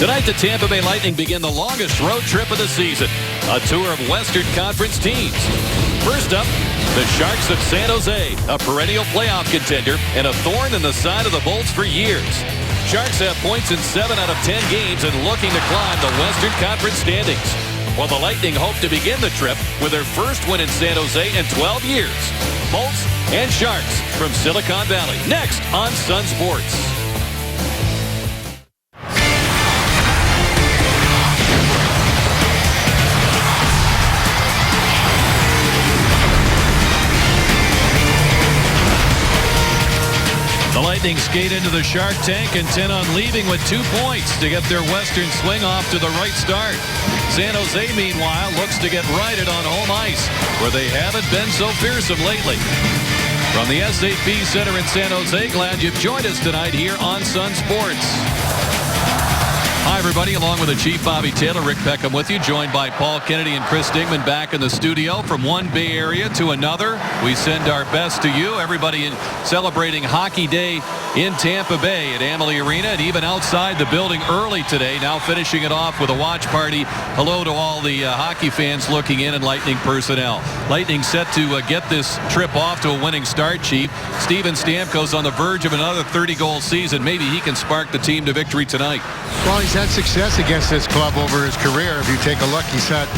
Tonight, the Tampa Bay Lightning begin the longest road trip of the season. A tour of Western Conference teams. First up, the Sharks of San Jose, a perennial playoff contender and a thorn in the side of the Bolts for years. Sharks have points in 7 out of 10 games and looking to climb the Western Conference standings. While the Lightning hope to begin the trip with their first win in San Jose in 12 years. Bolts and Sharks from Silicon Valley. Next on Sun Sports. The Lightning skate into the Shark tank, intent on leaving with 2 points to get their Western swing off to the right start. San Jose, meanwhile, looks to get righted on home ice, where they haven't been so fearsome lately. From the SAP Center in San Jose, glad you've joined us tonight here on Sun Sports. Hi, everybody. Along with the Chief Bobby Taylor, Rick Peckham with you, joined by Paul Kennedy and Chris Dingman back in the studio. From one Bay Area to another, we send our best to you. Everybody celebrating Hockey Day in Tampa Bay at Amalie Arena, and even outside the building early today, now finishing it off with a watch party. Hello to all the hockey fans looking in and Lightning personnel. Lightning set to get this trip off to a winning start, Chief. Steven Stamkos on the verge of another 30-goal season. Maybe he can spark the team to victory tonight. Well, he's had success against this club over his career. If you take a look, he's had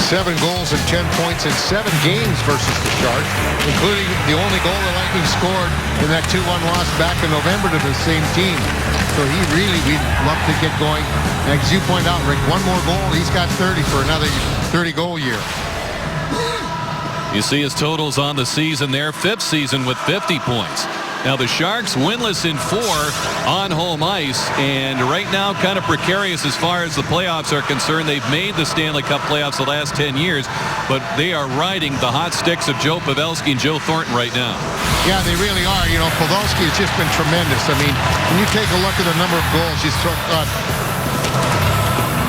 7 goals and 10 points in 7 games versus the Sharks, including the only goal the Lightning scored in that 2-1 loss back in November to the same team. So we'd love to get going. And as you point out, Rick, 1 more goal, he's got 30 for another 30-goal year. You see his totals on the season there, 5th season with 50 points. Now the Sharks winless in 4 on home ice, and right now kind of precarious as far as the playoffs are concerned. They've made the Stanley Cup playoffs the last 10 years, but they are riding the hot sticks of Joe Pavelski and Joe Thornton right now. Yeah, they really are. You know, Pavelski has just been tremendous. I mean, when you take a look at the number of goals, he's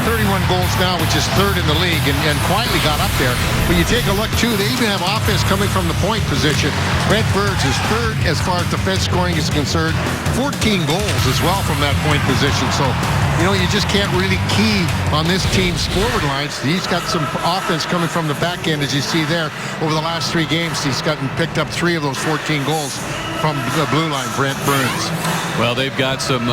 31 goals now, which is 3rd in the league, and quietly got up there. But you take a look, too, they even have offense coming from the point position. Brent Burns is 3rd as far as defense scoring is concerned. 14 goals as well from that point position. So, you know, you just can't really key on this team's forward lines. He's got some offense coming from the back end, as you see there. Over the last 3 games, he's picked up 3 of those 14 goals from the blue line, Brent Burns. Well, they've got some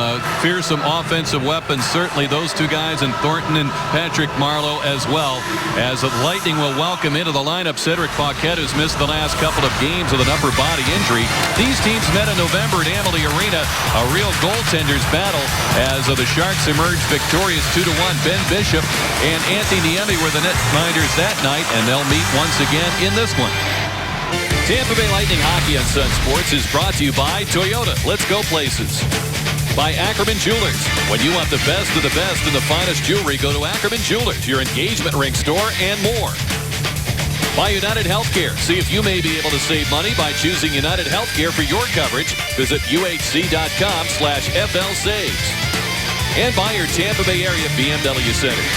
fearsome offensive weapons. Certainly those 2 guys, and Thornton and Patrick Marleau as well. As the Lightning will welcome into the lineup Cedric Paquette, who's missed the last couple of games with an upper body injury. These teams met in November at Amalie Arena, a real goaltenders battle, as the Sharks emerged victorious 2-1. Ben Bishop and Antti Niemi were the netminders that night, and they'll meet once again in this one. Tampa Bay Lightning Hockey on Sun Sports is brought to you by Toyota. Let's go places. By Ackerman Jewelers. When you want the best of the best in the finest jewelry, go to Ackerman Jewelers, your engagement ring store, and more. By United Healthcare. See if you may be able to save money by choosing United Healthcare for your coverage. Visit uhc.com/FLSaves. And by your Tampa Bay area BMW Centers.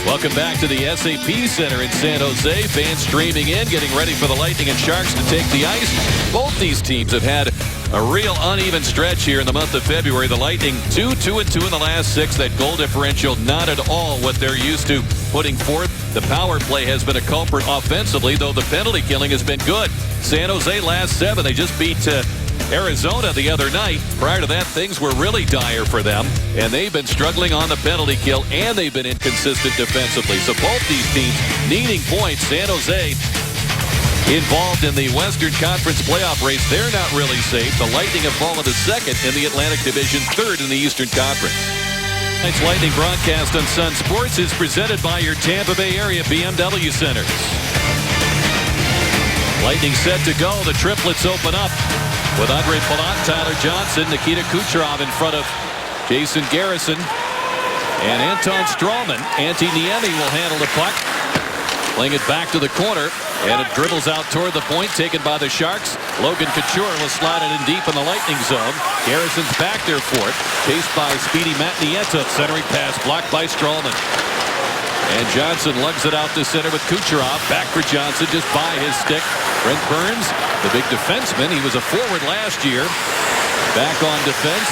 Welcome back to the SAP Center in San Jose. Fans streaming in, getting ready for the Lightning and Sharks to take the ice. Both these teams have had a real uneven stretch here in the month of February. The Lightning 2-2-2 in the last 6. That goal differential not at all what they're used to putting forth. The power play has been a culprit offensively, though the penalty killing has been good. San Jose last 7. They just beat Arizona the other night. Prior to that, things were really dire for them, and they've been struggling on the penalty kill, and they've been inconsistent defensively. So both these teams needing points. San Jose involved in the Western Conference playoff race. They're not really safe. The Lightning have fallen to 2nd in the Atlantic Division, 3rd in the Eastern Conference. Tonight's Lightning broadcast on Sun Sports is presented by your Tampa Bay area BMW Centers. Lightning set to go. The triplets open up with Andre Palat, Tyler Johnson, Nikita Kucherov in front of Jason Garrison, and Anton Strawman. Antti Niemi will handle the puck, playing it back to the corner, and it dribbles out toward the point, taken by the Sharks. Logan Couture will slide it in deep in the Lightning zone. Garrison's back there for it, chased by speedy Matt Nieto. Centering pass blocked by Strawman. And Johnson lugs it out to center with Kucherov. Back for Johnson, just by his stick. Brent Burns, the big defenseman. He was a forward last year. Back on defense.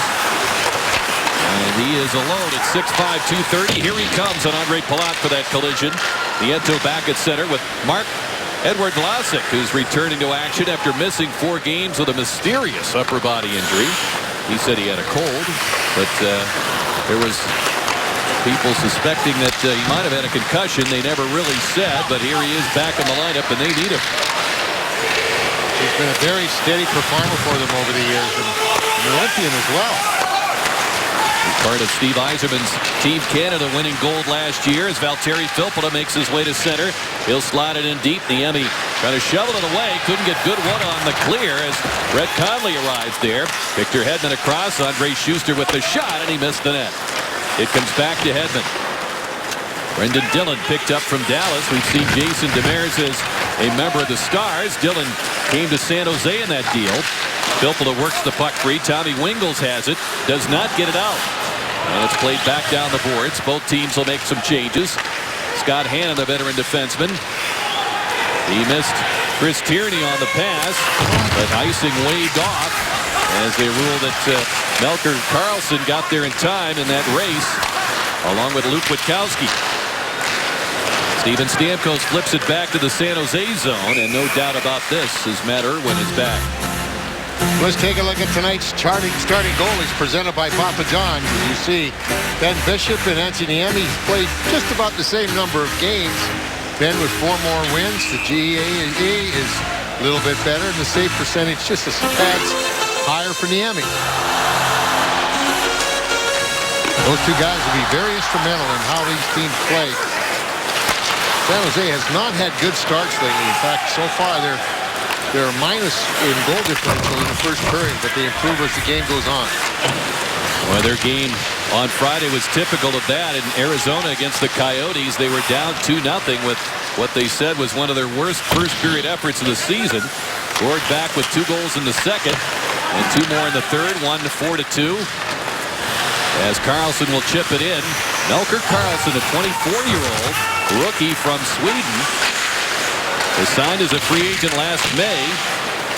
And he is alone at 6'5", 230. Here he comes on Andre Palat for that collision. Nieto back at center with Marc-Edouard Vlasic, who's returning to action after missing 4 games with a mysterious upper body injury. He said he had a cold, but there was people suspecting that he might have had a concussion. They never really said, but here he is back in the lineup, and they need him. He's been a very steady performer for them over the years, and an Olympian as well. Part of Steve Yzerman's Team Canada winning gold last year as Valtteri Filppula makes his way to center. He'll slide it in deep. Niemi trying to shovel it away. Couldn't get good one on the clear as Brett Conley arrives there. Victor Hedman across. Andre Schuster with the shot, and he missed the net. It comes back to Hedman. Brendan Dillon picked up from Dallas. We've seen Jason Demers as a member of the Stars. Dillon came to San Jose in that deal. Filppula works the puck free. Tommy Wingels has it. Does not get it out. And it's played back down the boards. Both teams will make some changes. Scott Hannon, the veteran defenseman. He missed Chris Tierney on the pass, but icing waved off as they ruled that Melker Karlsson got there in time in that race, along with Luke Witkowski. Steven Stamkos flips it back to the San Jose zone, and no doubt about this, as Matt Irwin is back. Let's take a look at tonight's starting goalies presented by Papa John. As you see, Ben Bishop and Anthony Niemi played just about the same number of games. Ben with 4 more wins. The GAA is a little bit better, and the save percentage just a tad higher for Niemi. Those 2 guys will be very instrumental in how these teams play. San Jose has not had good starts lately. In fact, so far they're minus in goal differential in the first period, but they improve as the game goes on. Well, their game on Friday was typical of that. In Arizona against the Coyotes, they were down 2-0 with what they said was one of their worst first period efforts of the season. Scored back with 2 goals in the second and 2 more in the third, 4-2. As Karlsson will chip it in. Melker Karlsson, a 24-year-old rookie from Sweden. He signed as a free agent last May.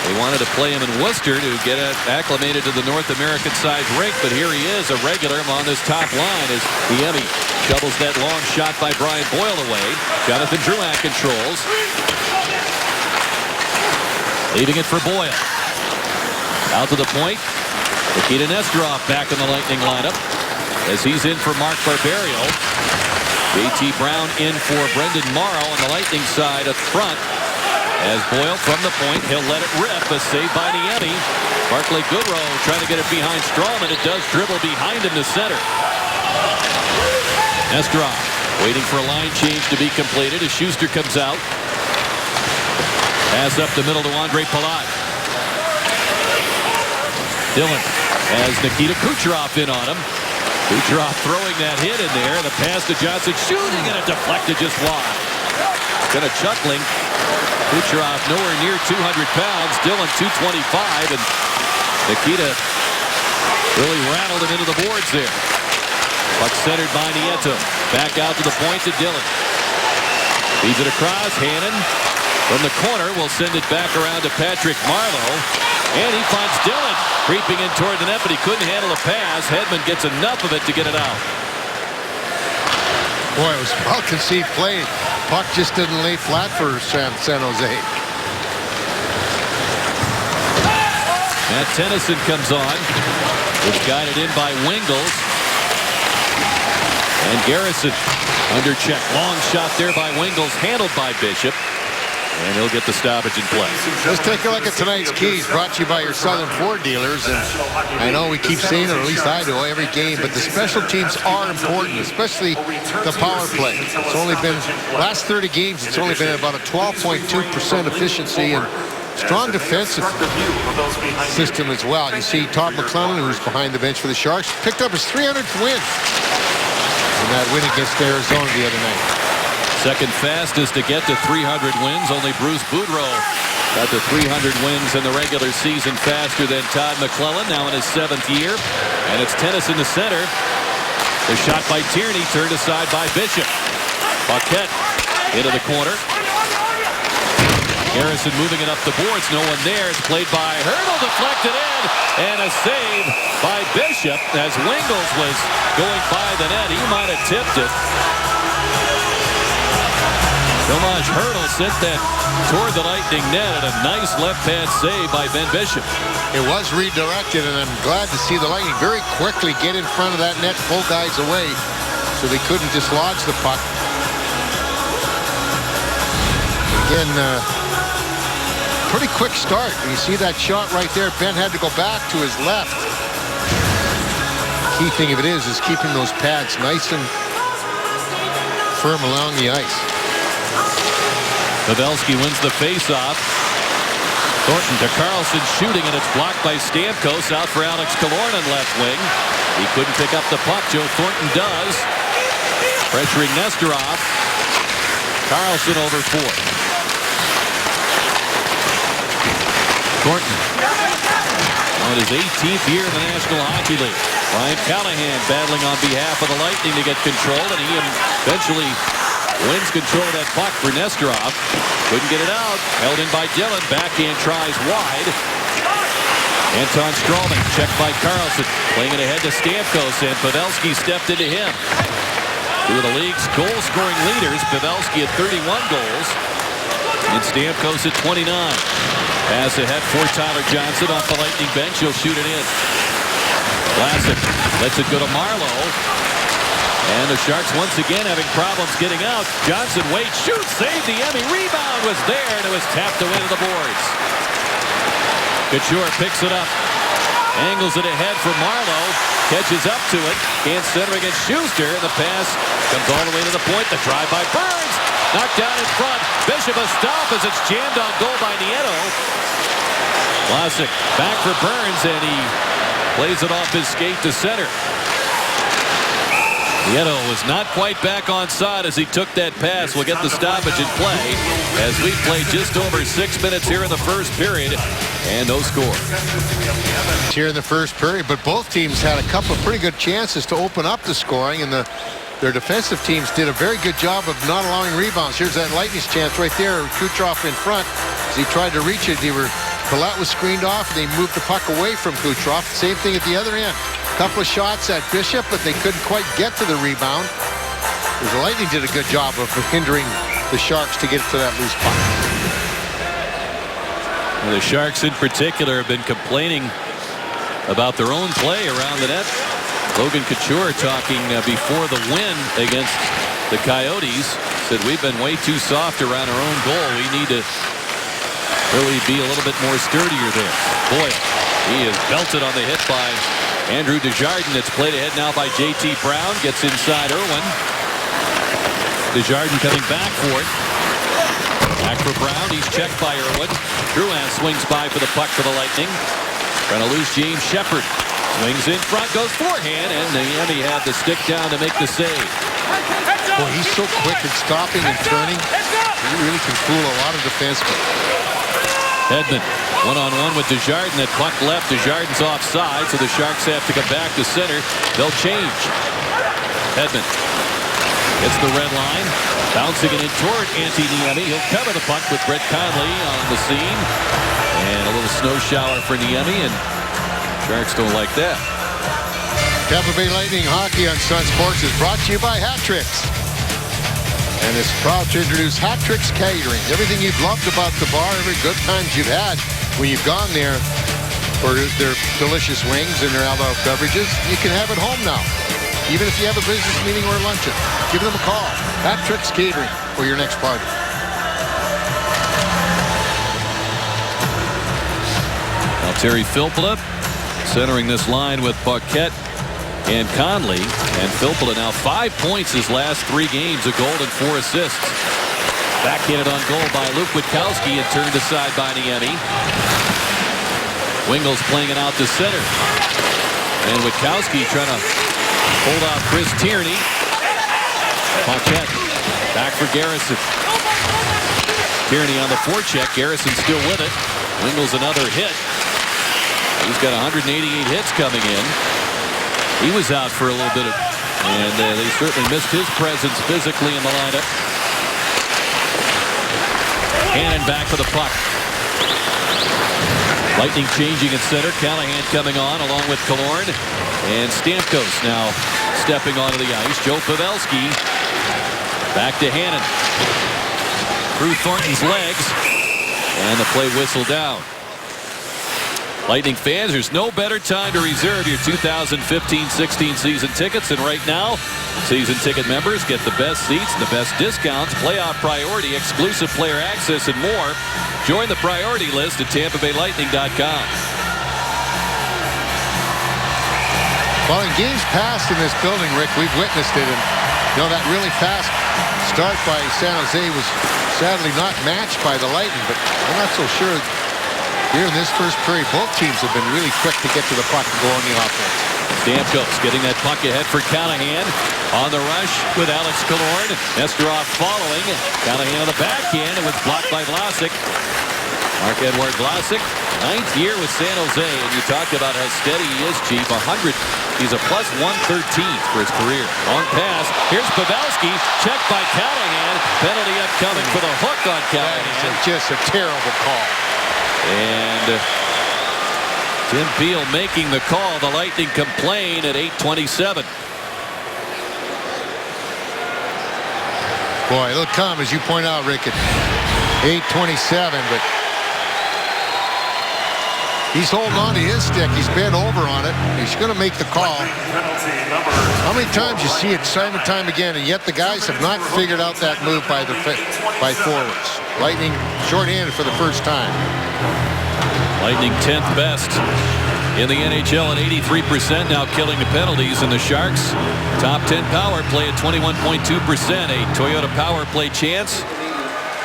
They wanted to play him in Worcester to get acclimated to the North American size rink, but here he is, a regular on this top line as Niemi shovels that long shot by Brian Boyle away. Jonathan Drouin controls. Leaving it for Boyle. Out to the point. Nikita Nesterov back in the Lightning lineup as he's in for Mark Barberio. JT Brown in for Brendan Morrow on the Lightning side up front. As Boyle from the point, he'll let it rip. A save by Niemi. Barclay Goodrow trying to get it behind Strawman. It does dribble behind him to center. Nesterov waiting for a line change to be completed as Schuster comes out. Pass up the middle to Andre Palat. Dillon has Nikita Kucherov in on him. Kucherov throwing that hit in there. The pass to Johnson, shooting, and it deflected just wide. Kind of chuckling. Kucherov nowhere near 200 pounds. Dillon 225, and Nikita really rattled him into the boards there. Puck centered by Nieto. Back out to the point to Dillon. Feeds it across. Hannon from the corner will send it back around to Patrick Marleau. And he finds Dillon creeping in toward the net, but he couldn't handle a pass. Hedman gets enough of it to get it out. Boy, it was well-conceived play. Puck just didn't lay flat for San Jose. Matt Tennyson comes on. It's guided in by Wingels. And Garrison under check. Long shot there by Wingels, handled by Bishop. And he'll get the stoppage in play. Let's take a look at tonight's keys, brought to you by your Southern Ford dealers. And I know we keep saying it, or at least I do, every game, but the special teams are important, especially the power play. It's only been, last 30 games, it's only been about a 12.2% efficiency and strong defensive system as well. You see Todd McClellan, who's behind the bench for the Sharks, picked up his 300th win in that win against Arizona the other night. Second fastest to get to 300 wins. Only Bruce Boudreau got to 300 wins in the regular season faster than Todd McClellan, now in his 7th year. And it's Tennyson to center. The shot by Tierney turned aside by Bishop. Paquette into the corner. Garrison moving it up the boards. No one there. It's played by Hertl, deflected in, and a save by Bishop as Wingels was going by the net. He might have tipped it. Tomas Hertl sent that toward the Lightning net, and a nice left pad save by Ben Bishop. It was redirected, and I'm glad to see the Lightning very quickly get in front of that net, pull guys away, so they couldn't dislodge the puck. Again, pretty quick start. You see that shot right there. Ben had to go back to his left. Key thing of it is keeping those pads nice and firm along the ice. Pavelski wins the faceoff. Thornton to Carlson shooting, and it's blocked by Stamkos. Out for Alex Killorn on left wing. He couldn't pick up the puck. Joe Thornton does. Pressuring Nesterov. Carlson over 4. Thornton on his 18th year in the National Hockey League. Ryan Callahan battling on behalf of the Lightning to get control, and he eventually wins control of that puck for Nesterov. Couldn't get it out. Held in by Dillon. Backhand tries wide. Anton Stralman checked by Carlson. Playing it ahead to Stamkos, and Pavelski stepped into him. Two of the league's goal-scoring leaders. Pavelski at 31 goals. And Stamkos at 29. Pass ahead for Tyler Johnson off the Lightning bench. He'll shoot it in. Vlasic lets it go to Marleau. And the Sharks once again having problems getting out. Johnson waits, shoots, saved the Emmy. Rebound was there, and it was tapped away to the boards. Couture picks it up. Angles it ahead for Marleau. Catches up to it. Can't center against Schuster. And the pass comes all the way to the point. The drive by Burns. Knocked down in front. Bishop a stop as it's jammed on goal by Nieto. Vlasic back for Burns, and he plays it off his skate to center. Nieto was not quite back on side as he took that pass. We'll get the stoppage in play as we play just over 6 minutes here in the first period, and no score. Here in the first period, but both teams had a couple of pretty good chances to open up the scoring, and their defensive teams did a very good job of not allowing rebounds. Here's that Lightning's chance right there. Kucherov in front as he tried to reach it. Palat was screened off, and they moved the puck away from Kucherov. Same thing at the other end. Couple of shots at Bishop, but they couldn't quite get to the rebound. The Lightning did a good job of hindering the Sharks to get to that loose puck. Well, the Sharks in particular have been complaining about their own play around the net. Logan Couture talking before the win against the Coyotes. Said we've been way too soft around our own goal. We need to really be a little bit more sturdier there. Boyle, he is belted on the hit by Andrew Desjardins. It's played ahead now by J.T. Brown. Gets inside Irwin. Desjardins coming back for it. Back for Brown. He's checked by Irwin. Drouin swings by for the puck for the Lightning. Trying to lose James Shepard. Swings in front, goes forehand, and Niemi had the stick down to make the save. Boy, he's so quick at stopping and turning. He really can fool a lot of defensemen. Hedman, one-on-one with Desjardins. That puck left. Desjardins offside, so the Sharks have to come back to center. They'll change. Hedman gets the red line. Bouncing it in toward Antti Niemi. He'll cover the puck with Brett Conley on the scene. And a little snow shower for Niemi, and Sharks don't like that. Tampa Bay Lightning Hockey on Sun Sports is brought to you by Hat Tricks. And is proud to introduce Hat Tricks Catering. Everything you've loved about the bar, every good times you've had when you've gone there for their delicious wings and their adult beverages, you can have it home now. Even if you have a business meeting or a luncheon, give them a call. Hat Tricks Catering for your next party. Now Terry Filppula centering this line with Paquette and Conley. And Filppula now 5 points his last 3 games, a goal and 4 assists. Backhanded on goal by Luke Witkowski and turned aside by Niemi. Wingels playing it out to center. And Witkowski trying to hold out Chris Tierney. Paquette back for Garrison. Tierney on the forecheck. Garrison still with it. Wingels another hit. He's got 188 hits coming in. He was out for a little bit, and they certainly missed his presence physically in the lineup. Hannon back for the puck. Lightning changing at center. Callahan coming on along with Killorn. And Stamkos now stepping onto the ice. Joe Pavelski back to Hannon. Through Thornton's legs. And the play whistled down. Lightning fans, there's no better time to reserve your 2015-16 season tickets than right now. Season ticket members get the best seats and the best discounts, playoff priority, exclusive player access, and more. Join the priority list at TampaBayLightning.com. Well, in games past in this building, Rick, we've witnessed it. And, you know, that really fast start by San Jose was sadly not matched by the Lightning. But I'm not so sure. Here in this first period, both teams have been really quick to get to the puck and go on the offense. Stamkos getting that puck ahead for Callahan. On the rush with Alex Killorn. Nesterov following. Callahan on the backhand. It was blocked by Vlasic. Marc-Edouard Vlasic, 9th year with San Jose. And you talked about how steady he is, Chief. 100. He's a plus 113 for his career. Long pass. Here's Pavelski. Checked by Callahan. Penalty upcoming for the hook on Callahan. Just a terrible call. And Tim Peel making the call. The Lightning complain at 8:27. Boy, it'll come, as you point out, Rick, at 8:27, but he's holding on to his stick. He's bent over on it. He's going to make the call. How many times you see it time and time again, and yet the guys have not figured out that move by forwards. Lightning shorthanded for the first time. Lightning 10th best in the NHL at 83%, now killing the penalties. And the Sharks top 10 power play at 21.2%. A Toyota power play chance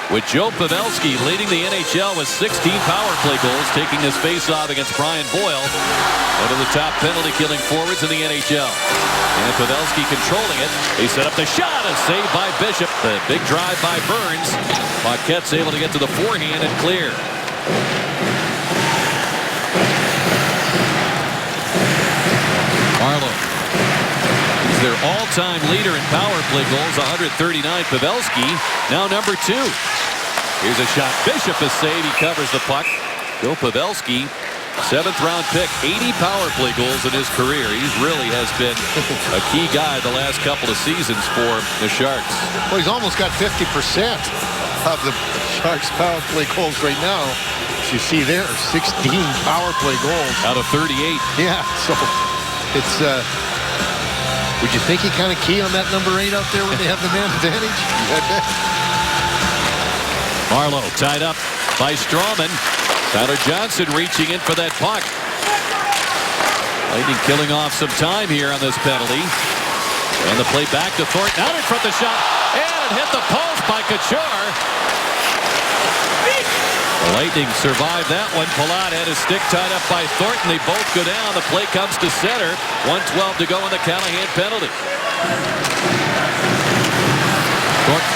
with Joe Pavelski leading the NHL with 16 power play goals, taking his face-off against Brian Boyle, one of the top penalty-killing forwards in the NHL. And Pavelski controlling it. They set up the shot, a save by Bishop. The big drive by Burns. Paquette's able to get to the forehand and clear. Marleau. He's their all-time leader in power play goals, 139. Pavelski now number 2. Here's a shot. Bishop is saved. He covers the puck. Joe Pavelski, 7th-round pick, 80 power play goals in his career. He really has been a key guy the last couple of seasons for the Sharks. Well, he's almost got 50% of the Sharks power play goals right now. As you see there, 16 power play goals. Out of 38. Yeah, so it's, would you think he kind of key on that number 8 out there when they have the man advantage? Marleau tied up by Strawman. Tyler Johnson reaching in for that puck. Lightning killing off some time here on this penalty. And the play back to Thornton. Out in front the shot. And it hit the post by Couture. The Lightning survived that one. Palat had his stick tied up by Thornton. They both go down. The play comes to center. 1:12 to go in the Callahan penalty. Thornton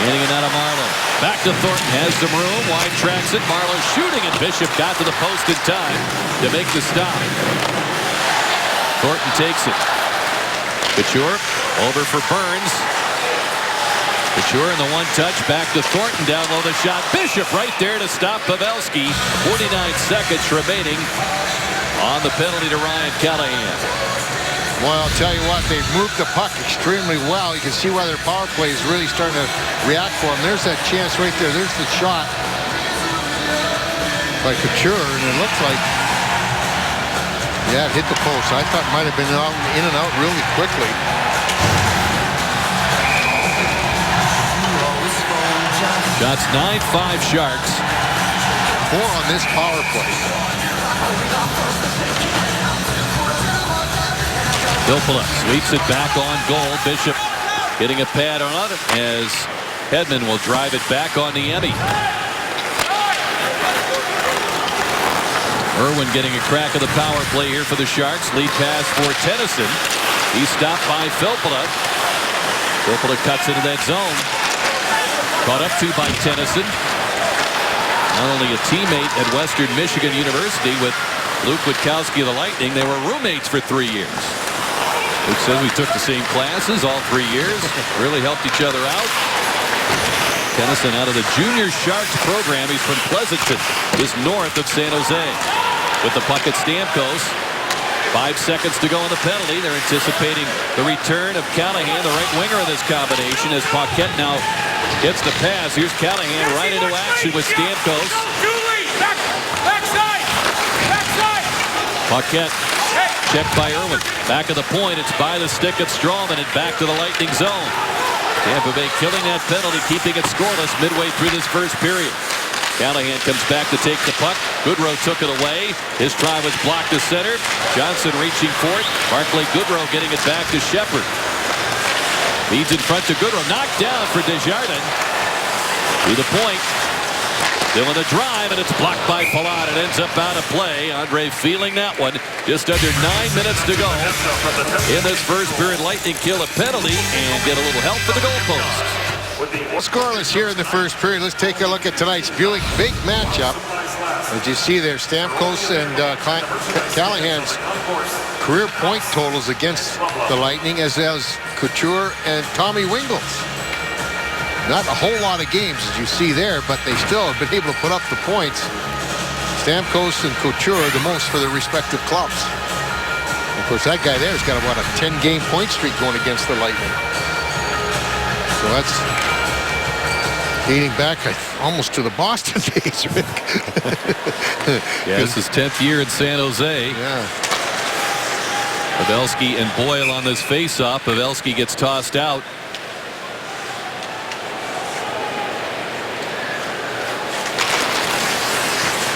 handing it out of Marleau. Back to Thornton. Has some room. Wide tracks it. Marleau shooting, and Bishop got to the post in time to make the stop. Thornton takes it. Couture over for Burns. Couture in the one-touch, back to Thornton, down low the shot. Bishop right there to stop Pavelski. 49 seconds remaining on the penalty to Ryan Callahan. Well, I'll tell you what, they've moved the puck extremely well. You can see why their power play is really starting to react for them. There's that chance right there. There's the shot by Couture, and it looks like, yeah, it hit the post. I thought it might have been in and out really quickly. Shots 9-5 Sharks. 4 on this power play. Filppula sweeps it back on goal. Bishop getting a pad on it as Hedman will drive it back on the Emmy. Irwin getting a crack of the power play here for the Sharks. Lead pass for Tennyson. He's stopped by Filppula. Filppula cuts into that zone. Caught up to by Tennyson. Not only a teammate at Western Michigan University with Luke Witkowski of the Lightning, they were roommates for 3 years. Luke says we took the same classes all 3 years. Really helped each other out. Tennyson out of the Junior Sharks program. He's from Pleasanton, just north of San Jose. With the puck at Stamkos. 5 seconds to go on the penalty. They're anticipating the return of Callahan, the right winger of this combination, as Paquette now gets the pass. Here's Callahan right into action with Stamkos. Paquette checked by Irwin. Back of the point. It's by the stick of Stralman and back to the Lightning zone. Tampa Bay killing that penalty, keeping it scoreless midway through this first period. Callahan comes back to take the puck. Goodrow took it away. His try was blocked to center. Johnson reaching for it. Barclay Goodrow getting it back to Shepard. Leads in front to Goodrow. Knocked down for Desjardins. To the point. Still in the drive, and it's blocked by Palat. It ends up out of play. Andre feeling that one. Just under 9 minutes to go. In this first period, Lightning kill a penalty and get a little help for the goalpost. Scoreless here in the first period. Let's take a look at tonight's Buick big matchup. As you see there, Stamkos and Callahan's career point totals against the Lightning, as Couture and Tommy Wingels. Not a whole lot of games, as you see there, but they still have been able to put up the points. Stamkos and Couture the most for their respective clubs. Of course, that guy there has got about a 10-game point streak going against the Lightning. So that's dating back almost to the Boston days, Rick. Yeah, this is 10th year in San Jose. Yeah. Pavelski and Boyle on this face-off. Pavelski gets tossed out.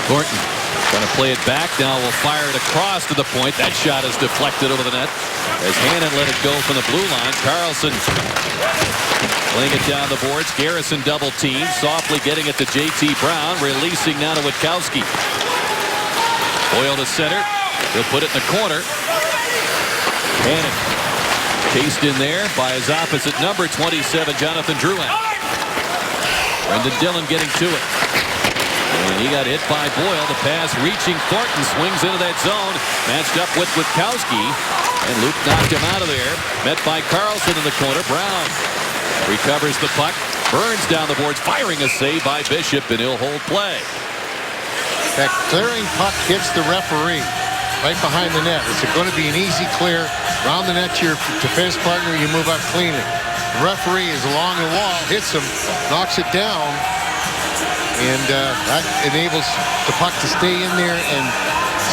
Thornton trying to play it back. Now will fire it across to the point. That shot is deflected over the net as Hannon let it go from the blue line. Carlson laying it down the boards. Garrison double team. Softly getting it to J.T. Brown. Releasing now to Witkowski. Boyle to center. He'll put it in the corner. Hannon chased in there by his opposite number, 27, Jonathan Drouin. Brendan Dillon getting to it. And he got hit by Boyle. The pass reaching Thornton. Swings into that zone. Matched up with Witkowski. And Luke knocked him out of there. Met by Carlson in the corner. Brown recovers the puck. Burns down the boards. Firing a save by Bishop. And he'll hold play. That clearing puck hits the referee right behind the net. It's going to be an easy clear. Round the net to your defense partner. You move up cleanly. The referee is along the wall. Hits him. Knocks it down. And that enables the puck to stay in there, and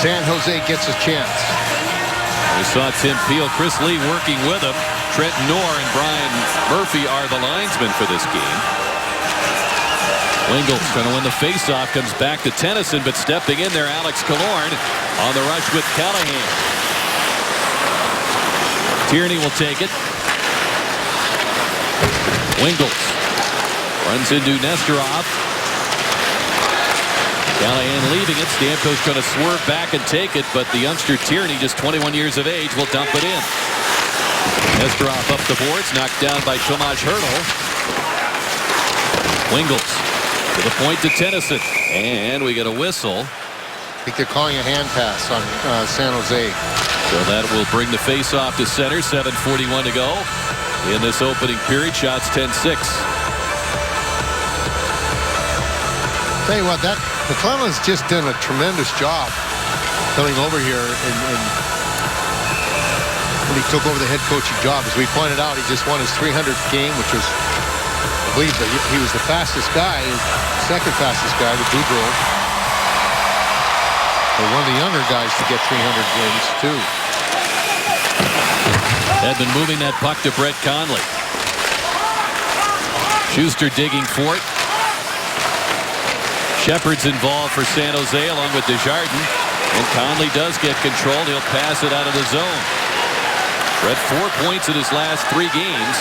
San Jose gets a chance. We saw Tim Peel, Chris Lee working with him. Trent Knorr and Brian Murphy are the linesmen for this game. Wingels trying to win the faceoff, comes back to Tennyson, but stepping in there, Alex Killorn on the rush with Callahan. Tierney will take it. Wingels runs into Nesterov. Callahan leaving it. Stamkos going to swerve back and take it, but the youngster Tierney, just 21 years of age, will dump it in. Nesterov up the boards, knocked down by Tomas Hertl. Wingels to the point to Tennyson, and we get a whistle. I think they're calling a hand pass on San Jose. So that will bring the face-off to center. 7:41 to go in this opening period. Shots 10-6. Tell you what, McClellan's just done a tremendous job coming over here, and when he took over the head coaching job. As we pointed out, he just won his 300th game, which was, I believe, that he was the fastest guy, second fastest guy with Boudreau. But one of the younger guys to get 300 wins, too. Edmund moving that puck to Brett Conley. Schuster digging for it. Shepard's involved for San Jose along with Desjardins. And Conley does get control. He'll pass it out of the zone. Brett 4 points in his last 3 games.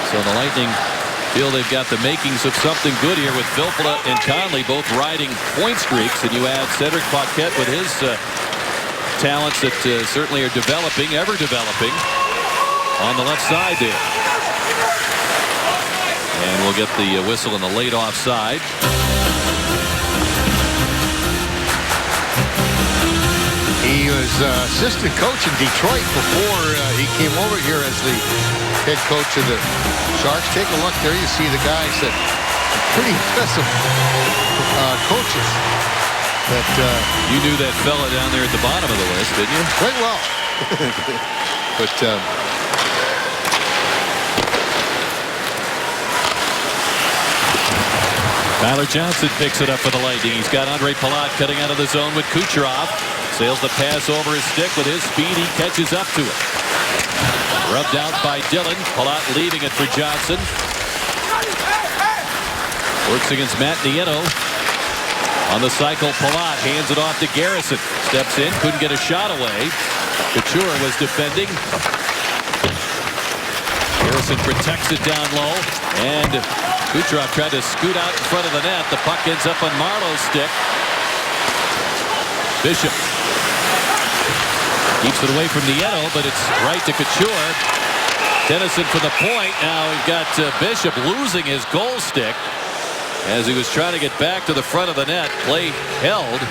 So the Lightning feel they've got the makings of something good here with Filppula and Conley both riding point streaks. And you add Cedric Paquette with his talents that certainly are developing, ever developing, on the left side there. And we'll get the whistle on the late offside. He was assistant coach in Detroit before he came over here as the head coach of the Sharks. Take a look there. You see the guys that pretty impressive coaches. That you knew that fella down there at the bottom of the list, didn't you? Quite well. But Tyler Johnson picks it up for the Lightning. He's got Andre Palat cutting out of the zone with Kucherov. Sails the pass over his stick. With his speed, he catches up to it. Rubbed out by Dillon. Palat leaving it for Johnson. Works against Matt Nieto. On the cycle, Palat hands it off to Garrison. Steps in, couldn't get a shot away. Couture was defending. Garrison protects it down low. And Kucherov tried to scoot out in front of the net. The puck ends up on Marlowe's stick. Bishop keeps it away from Nieto, but it's right to Couture. Tennyson for the point. Now we've got Bishop losing his goal stick as he was trying to get back to the front of the net. Play held.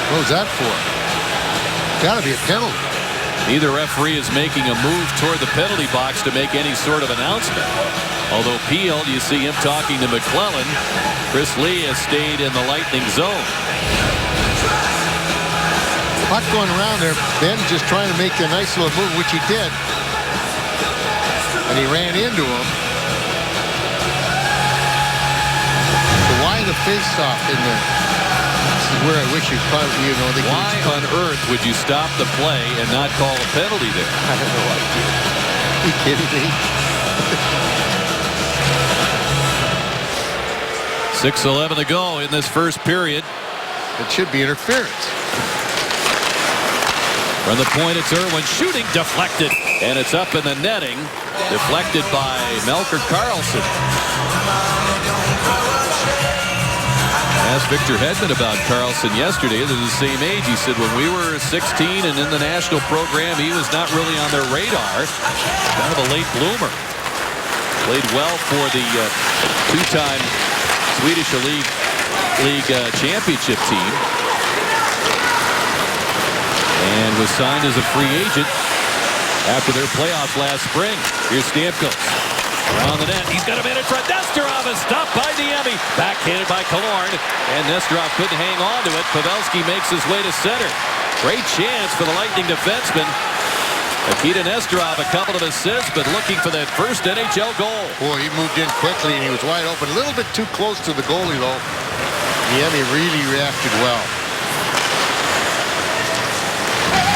What was that for? Got to be a penalty. Neither referee is making a move toward the penalty box to make any sort of announcement. Although peeled, you see him talking to McClellan. Chris Lee has stayed in the Lightning zone. Puck going around there. Ben just trying to make a nice little move, which he did. And he ran into him. So why the face-off in there? This is where I wish you'd probably, you know. Why on earth would you stop the play and not call a penalty there? I have no idea. Are you kidding me? 6:11 to go in this first period. It should be interference. From the point, it's Irwin shooting, deflected, and it's up in the netting, deflected by Melker Karlsson. Asked Victor Hedman about Karlsson yesterday. They're the same age. He said when we were 16 and in the national program, he was not really on their radar. Kind of a late bloomer. Played well for the two-time Swedish League championship team. And was signed as a free agent after their playoffs last spring. Here's Stamkos. Around the net. He's got a man in front. Nesterov is stopped by Niemi. Backhanded by Killorn. And Nesterov couldn't hang on to it. Pavelski makes his way to center. Great chance for the Lightning defenseman. Nikita Nesterov, a couple of assists, but looking for that first NHL goal. Boy, he moved in quickly and he was wide open. A little bit too close to the goalie, though. Niemi really reacted well.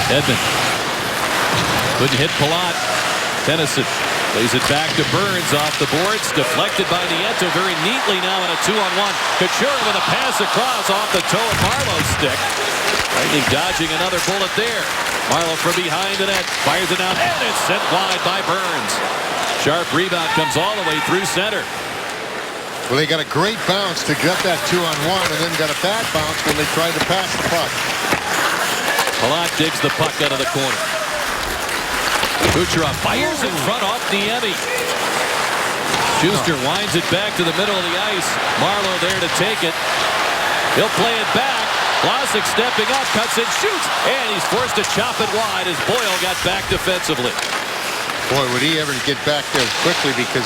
Edmund couldn't hit Palat. Tennyson plays it back to Burns off the boards. Deflected by Nieto very neatly now in a 2-on-1. Couture with a pass across off the toe of Marlowe's stick. Lightning dodging another bullet there. Marlowe from behind the net. Fires it out and it's sent wide by Burns. Sharp rebound comes all the way through center. Well, they got a great bounce to get that 2-on-1 and then got a bad bounce when they tried to pass the puck. Palat digs the puck out of the corner. Kucherov fires in front off Niemi. Schuster winds it back to the middle of the ice. Marlowe there to take it. He'll play it back. Vlasic stepping up, cuts it, shoots, and he's forced to chop it wide as Boyle got back defensively. Boy, would he ever get back there quickly because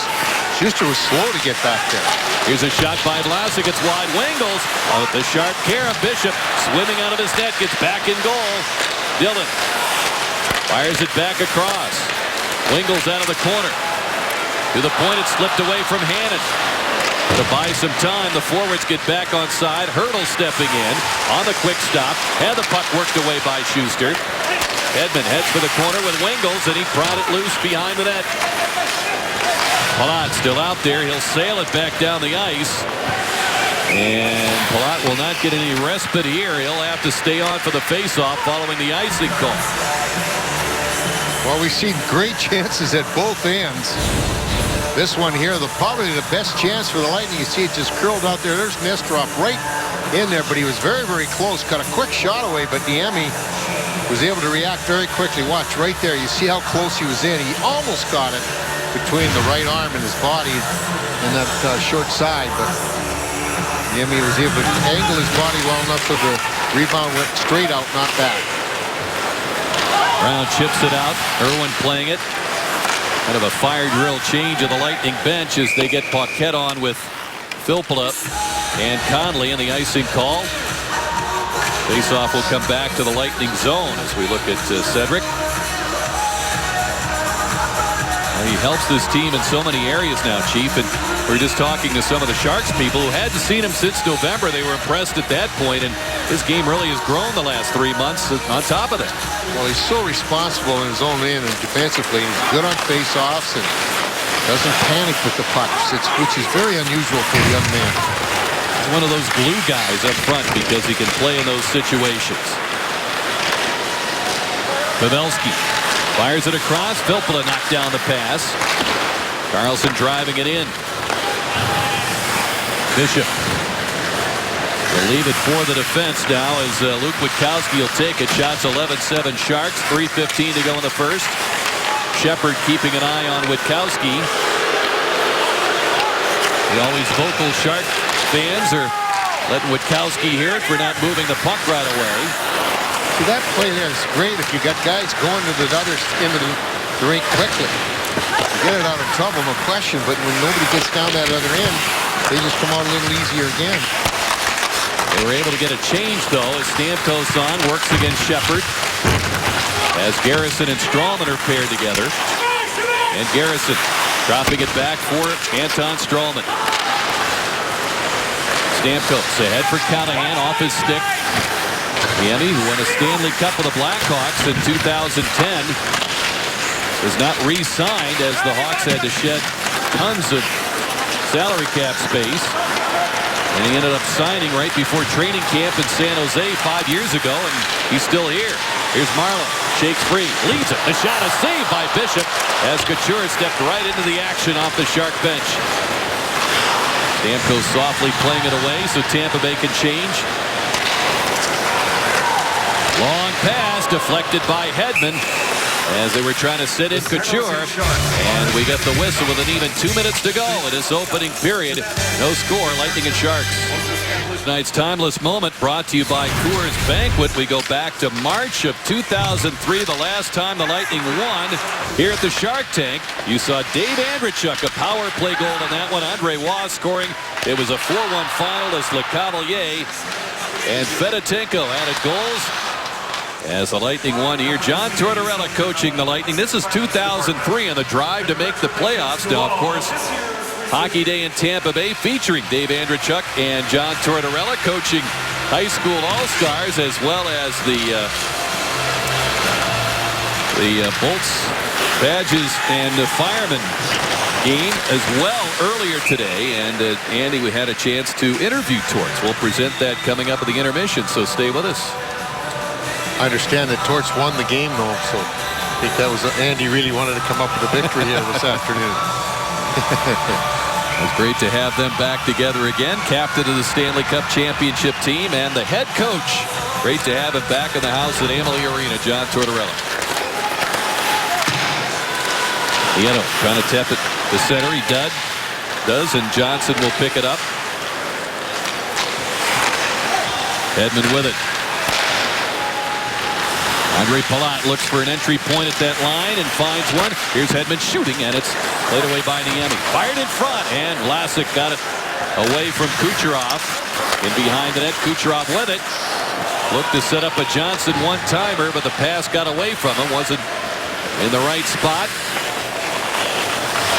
Schuster was slow to get back there. Here's a shot by Vlasic. It's wide. Wingles. The sharp care of Bishop. Swimming out of his net. Gets back in goal. Dillon fires it back across. Wingles out of the corner. To the point. It slipped away from Hannon. To buy some time, the forwards get back on side. Hurdle stepping in on the quick stop. Had the puck worked away by Schuster. Edmund heads for the corner with Wingles, and he prod it loose behind the net. Palat still out there. He'll sail it back down the ice. And Palat will not get any respite here. He'll have to stay on for the faceoff following the icing call. Well, we've seen great chances at both ends. This one here, probably the best chance for the Lightning. You see it just curled out there. There's Nesterov right in there, but he was very, very close. Got a quick shot away, but Niemi was able to react very quickly. Watch right there. You see how close he was in. He almost got it between the right arm and his body and that short side, but Niemi was able to angle his body well enough so the rebound went straight out, not back. Brown chips it out. Irwin playing it. Kind of a fire drill change of the Lightning bench as they get Paquette on with Filppula and Conley, and the icing call. Faceoff will come back to the Lightning zone as we look at Cedric. He helps this team in so many areas now, Chief, and we're just talking to some of the Sharks people who hadn't seen him since November. They were impressed at that point, and his game really has grown the last 3 months on top of that. Well, he's so responsible in his own end and defensively. He's good on face-offs and doesn't panic with the puck, which is very unusual for a young man. He's one of those glue guys up front because he can play in those situations. Pavelski fires it across. Filppula knocked down the pass. Carlson driving it in. Bishop will leave it for the defense now as Luke Witkowski will take it. Shots 11-7 Sharks. 3:15 to go in the first. Shepard keeping an eye on Witkowski. The always vocal Shark fans are letting Witkowski hear it for not moving the puck right away. See, that play there is great if you got guys going to the other end of the rink quickly. You get it out of trouble, no question, but when nobody gets down that other end, they just come out a little easier again. They were able to get a change, though, as Stamkos on works against Shepard. As Garrison and Stralman are paired together. And Garrison dropping it back for Anton Stralman. Stamkos ahead for Callahan off his stick. Niemi, who won a Stanley Cup with the Blackhawks in 2010, was not re-signed as the Hawks had to shed tons of salary cap space. And he ended up signing right before training camp in San Jose 5 years ago, and he's still here. Here's Marleau. Shakes free. Leads it. The shot is saved by Bishop as Couture stepped right into the action off the Shark bench. Stamkos softly playing it away so Tampa Bay can change. Long pass deflected by Hedman as they were trying to sit in Couture. And we get the whistle with an even 2 minutes to go in this opening period. No score, Lightning and Sharks. Tonight's timeless moment brought to you by Coors Banquet. We go back to March of 2003, the last time the Lightning won here at the Shark Tank. You saw Dave Andreychuk, a power play goal on that one. Andre Waugh scoring. It was a 4-1 final as LeCavalier and Fedotenko added goals as the Lightning won here. John Tortorella coaching the Lightning. This is 2003 and the drive to make the playoffs. Now, of course, Hockey Day in Tampa Bay featuring Dave Andreychuk and John Tortorella coaching high school all-stars as well as the Bolts, Badges, and the Firemen game as well earlier today. And Andy, we had a chance to interview Torts. We'll present that coming up at the intermission, so stay with us. I understand that Torts won the game, though, so I think that was Andy really wanted to come up with a victory here this afternoon. It's great to have them back together again. Captain of the Stanley Cup championship team and the head coach. Great to have him back in the house at Amalie Arena, John Tortorella. Nieto trying to tap it to center. He does, and Johnson will pick it up. Hedman with it. Andre Palat looks for an entry point at that line and finds one. Here's Hedman shooting, and it's played away by Niemi. Fired in front, and Vlasic got it away from Kucherov. In behind the net, Kucherov with it. Looked to set up a Johnson one-timer, but the pass got away from him. Wasn't in the right spot.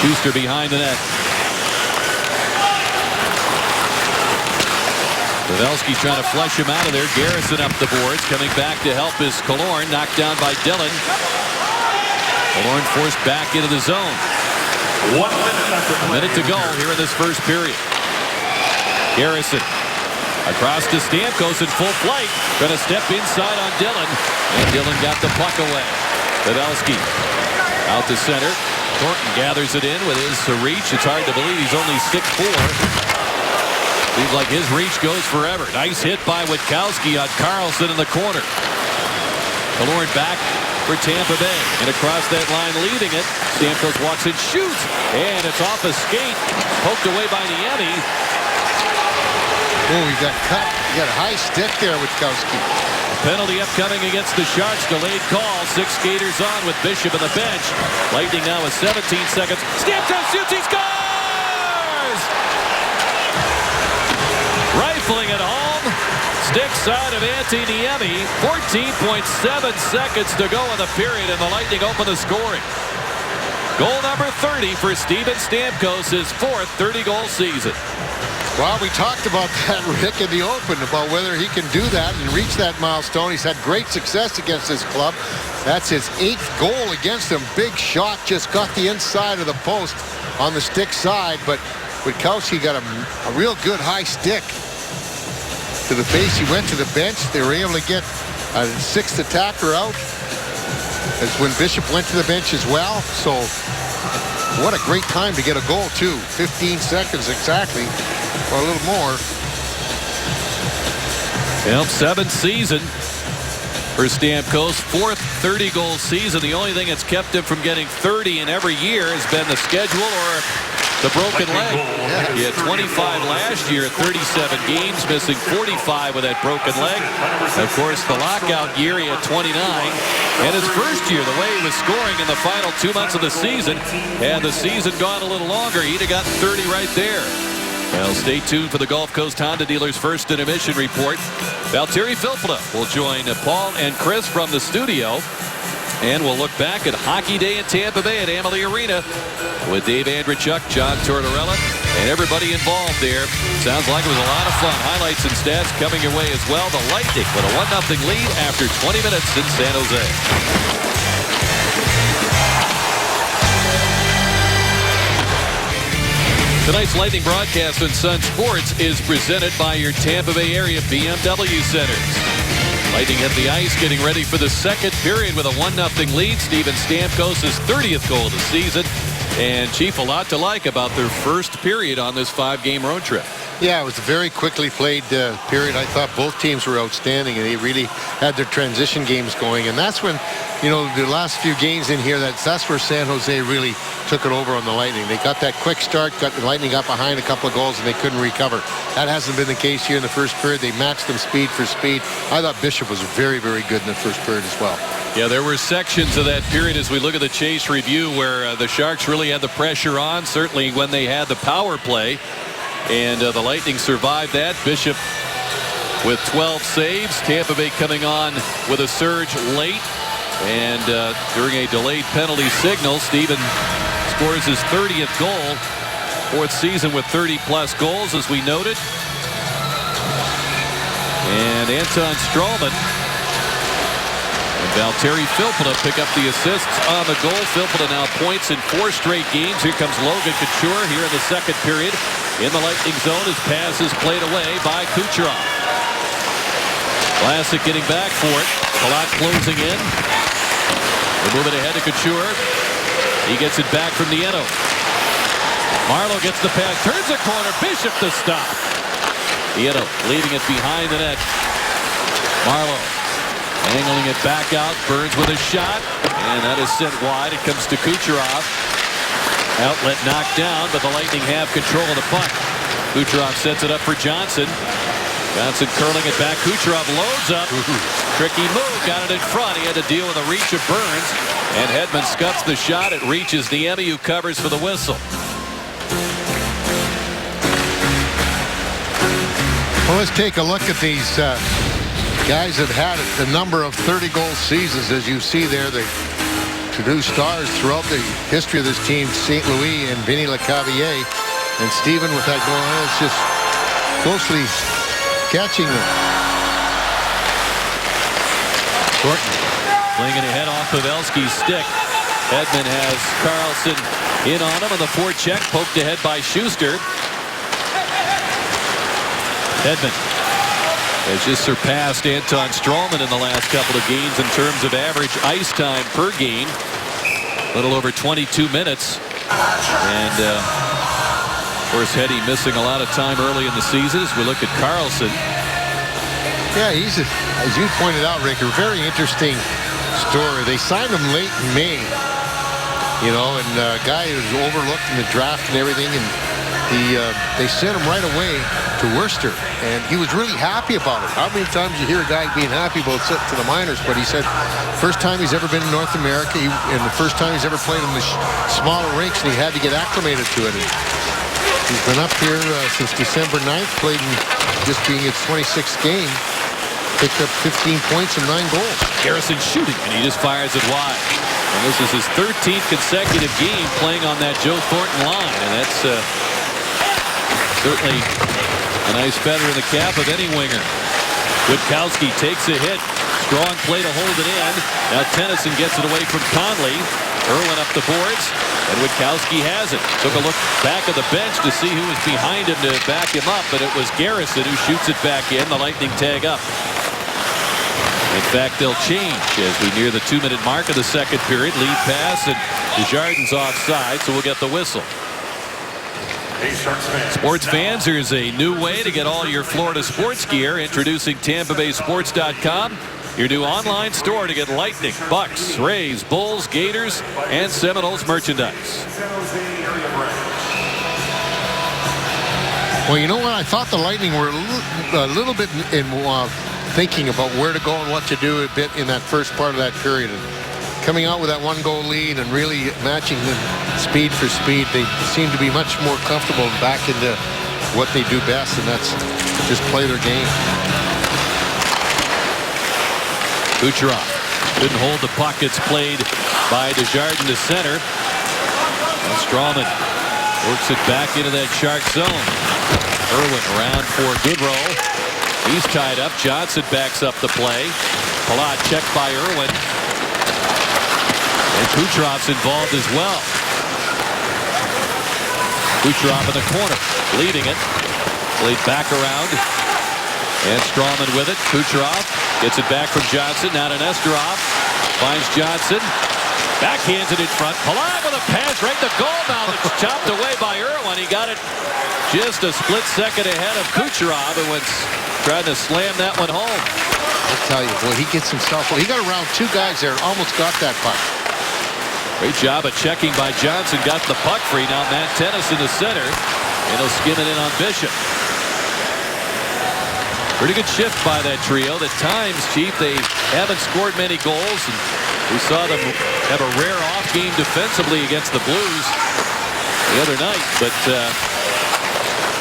Schuster behind the net. Pavelski trying to flush him out of there. Garrison up the boards. Coming back to help is Killorn. Knocked down by Dillon. Killorn forced back into the zone. 1 minute. A minute to go here in this first period. Garrison across to Stamkos in full flight. Going to step inside on Dillon. And Dillon got the puck away. Pavelski out to center. Thornton gathers it in with his reach. It's hard to believe he's only 6'4". Seems like his reach goes forever. Nice hit by Witkowski on Carlson in the corner. Killorn back for Tampa Bay. And across that line leading it. Stamkos walks in, shoots. And it's off a skate. Poked away by Niemi. Oh, he got cut. He got a high stick there, Witkowski. Penalty upcoming against the Sharks. Delayed call. 6 skaters on with Bishop on the bench. Lightning now with 17 seconds. Stamkos shoots. He scores! Rifling it home. Stick side of Antti Niemi. 14.7 seconds to go in the period, and the Lightning open the scoring. Goal number 30 for Steven Stamkos, his 4th 30-goal season. Well, we talked about that, Rick, in the open, about whether he can do that and reach that milestone. He's had great success against his club. That's his 8th goal against him. Big shot, just got the inside of the post on the stick side, but Witkowski got a real good high stick to the face. He went to the bench. They were able to get a 6th attacker out. That's when Bishop went to the bench as well. So what a great time to get a goal, too. 15 seconds exactly, or a little more. Yep, 7th season for Stamkos. 4th 30-goal season. The only thing that's kept him from getting 30 in every year has been the schedule or the broken leg. He had 25 last year at 37 games, missing 45 with that broken leg. Of course, the lockout year, he had 29. And his first year, the way he was scoring in the final 2 months of the season, had the season gone a little longer, he'd have gotten 30 right there. Well, stay tuned for the Gulf Coast Honda dealers' first intermission report. Valtteri Filppula will join Paul and Chris from the studio. And we'll look back at Hockey Day in Tampa Bay at Amalie Arena with Dave Andreychuk, John Tortorella, and everybody involved there. Sounds like it was a lot of fun. Highlights and stats coming your way as well. The Lightning with a 1-0 lead after 20 minutes in San Jose. Tonight's Lightning broadcast on Sun Sports is presented by your Tampa Bay area BMW centers. Lightning hit the ice, getting ready for the second period with a 1-0 lead. Steven Stamkos' 30th goal of the season. And, Chief, a lot to like about their first period on this 5-game road trip. Yeah, it was a very quickly played period. I thought both teams were outstanding, and they really had their transition games going. And that's when, you know, the last few games in here, that's where San Jose really took it over on the Lightning. They got that quick start, got the Lightning up behind a couple of goals, and they couldn't recover. That hasn't been the case here in the first period. They matched them speed for speed. I thought Bishop was very, very good in the first period as well. Yeah, there were sections of that period as we look at the Chase review where the Sharks really had the pressure on, certainly when they had the power play. And the Lightning survived that. Bishop with 12 saves. Tampa Bay coming on with a surge late. And during a delayed penalty signal, Steven scores his 30th goal. 4th season with 30-plus goals, as we noted. And Anton Stralman and Valtteri Filppula pick up the assists on the goal. Filppula now points in 4 straight games. Here comes Logan Couture here in the second period. In the Lightning zone, his pass is played away by Kucherov. Vlasic getting back for it. Palat closing in. They move it ahead to Couture. He gets it back from Nieto. Marleau gets the pass, turns the corner. Bishop to stop. Nieto leaving it behind the net. Marleau angling it back out. Burns with a shot, and that is sent wide. It comes to Kucherov. Outlet knocked down, but the Lightning have control of the puck. Kucherov sets it up for Johnson. Johnson curling it back. Kucherov loads up. Tricky move. Got it in front. He had to deal with the reach of Burns. And Hedman scuffs the shot. It reaches Niemi, who covers for the whistle. Well, let's take a look at these guys that had a number of 30-goal seasons. As you see there, the two stars throughout the history of this team, St. Louis and Vinny Lecavalier. And Steven with that going on, it's just closely catching them. Thornton Playing it ahead off Pavelski's stick. Hedman has Carlson in on him on the forecheck, poked ahead by Schuster. Hedman has just surpassed Anton Stralman in the last couple of games in terms of average ice time per game. A little over 22 minutes. And of course, Heddy missing a lot of time early in the season as we look at Carlson. Yeah, he's, as you pointed out, Rick, a very interesting story. They signed him late in May, you know, and a guy who was overlooked in the draft and everything, and they sent him right away to Worcester, and he was really happy about it. How many times you hear a guy being happy about sitting to the minors? But he said first time he's ever been in North America, and the first time he's ever played in the smaller rinks, and he had to get acclimated to it. And he's been up here since December 9th, played in this being his 26th game, picked up 15 points and 9 goals. Garrison shooting, and he just fires it wide. And this is his 13th consecutive game playing on that Joe Thornton line, and that's certainly a nice feather in the cap of any winger. Witkowski takes a hit. Strong play to hold it in. Now Tennyson gets it away from Conley. Irwin up the boards, and Witkowski has it. Took a look back at the bench to see who was behind him to back him up, but it was Garrison who shoots it back in. The Lightning tag up. In fact, they'll change as we near the 2-minute mark of the second period. Lead pass, and Desjardins offside, so we'll get the whistle. Sports fans, here's a new way to get all your Florida sports gear. Introducing TampaBaySports.com, your new online store to get Lightning, Bucks, Rays, Bulls, Gators, and Seminoles merchandise. Well, you know what? I thought the Lightning were a little bit in thinking about where to go and what to do a bit in that first part of that period. And coming out with that 1-goal lead and really matching them speed for speed, they seem to be much more comfortable back into what they do best, and that's just play their game. Kucherov couldn't hold the puck. It's played by Desjardins to center. And Strawman works it back into that Shark zone. Irwin around for Goodrow. He's tied up. Johnson backs up the play. Palat checked by Irwin. And Kucherov's involved as well. Kucherov in the corner, leading it. Played back around. And Strawman with it. Kucherov gets it back from Johnson. Now to Nesterov. Finds Johnson. Backhands it in front. Palat with a pass right to goal mouth. It's chopped away by Irwin. He got it just a split second ahead of Kucherov, and was trying to slam that one home. I'll tell you, boy, he gets himself. Well, he got around 2 guys there and almost got that puck. Great job of checking by Johnson. Got the puck free. Now Matt Tennyson to center, and he'll skim it in on Bishop. Pretty good shift by that trio. At times, Chief, they haven't scored many goals, and we saw them have a rare off game defensively against the Blues the other night, but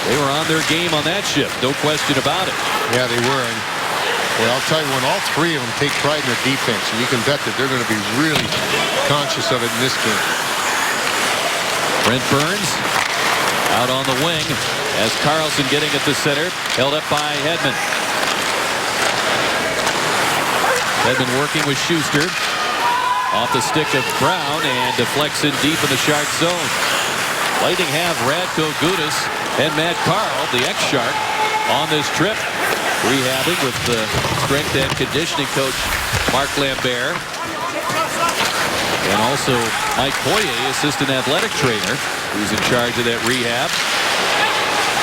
they were on their game on that shift. No question about it. Yeah, they were. And, well, I'll tell you, when all 3 of them take pride in their defense, and you can bet that they're going to be really conscious of it in this game. Brent Burns out on the wing as Carlson getting it to center. Held up by Hedman. Hedman working with Schuster. Off the stick of Brown and deflects in deep in the Shark zone. Lightning have Radko Gudas and Matt Carl, the ex-Shark, on this trip, rehabbing with the strength and conditioning coach Mark Lambert. And also Mike Poirier, assistant athletic trainer, who's in charge of that rehab.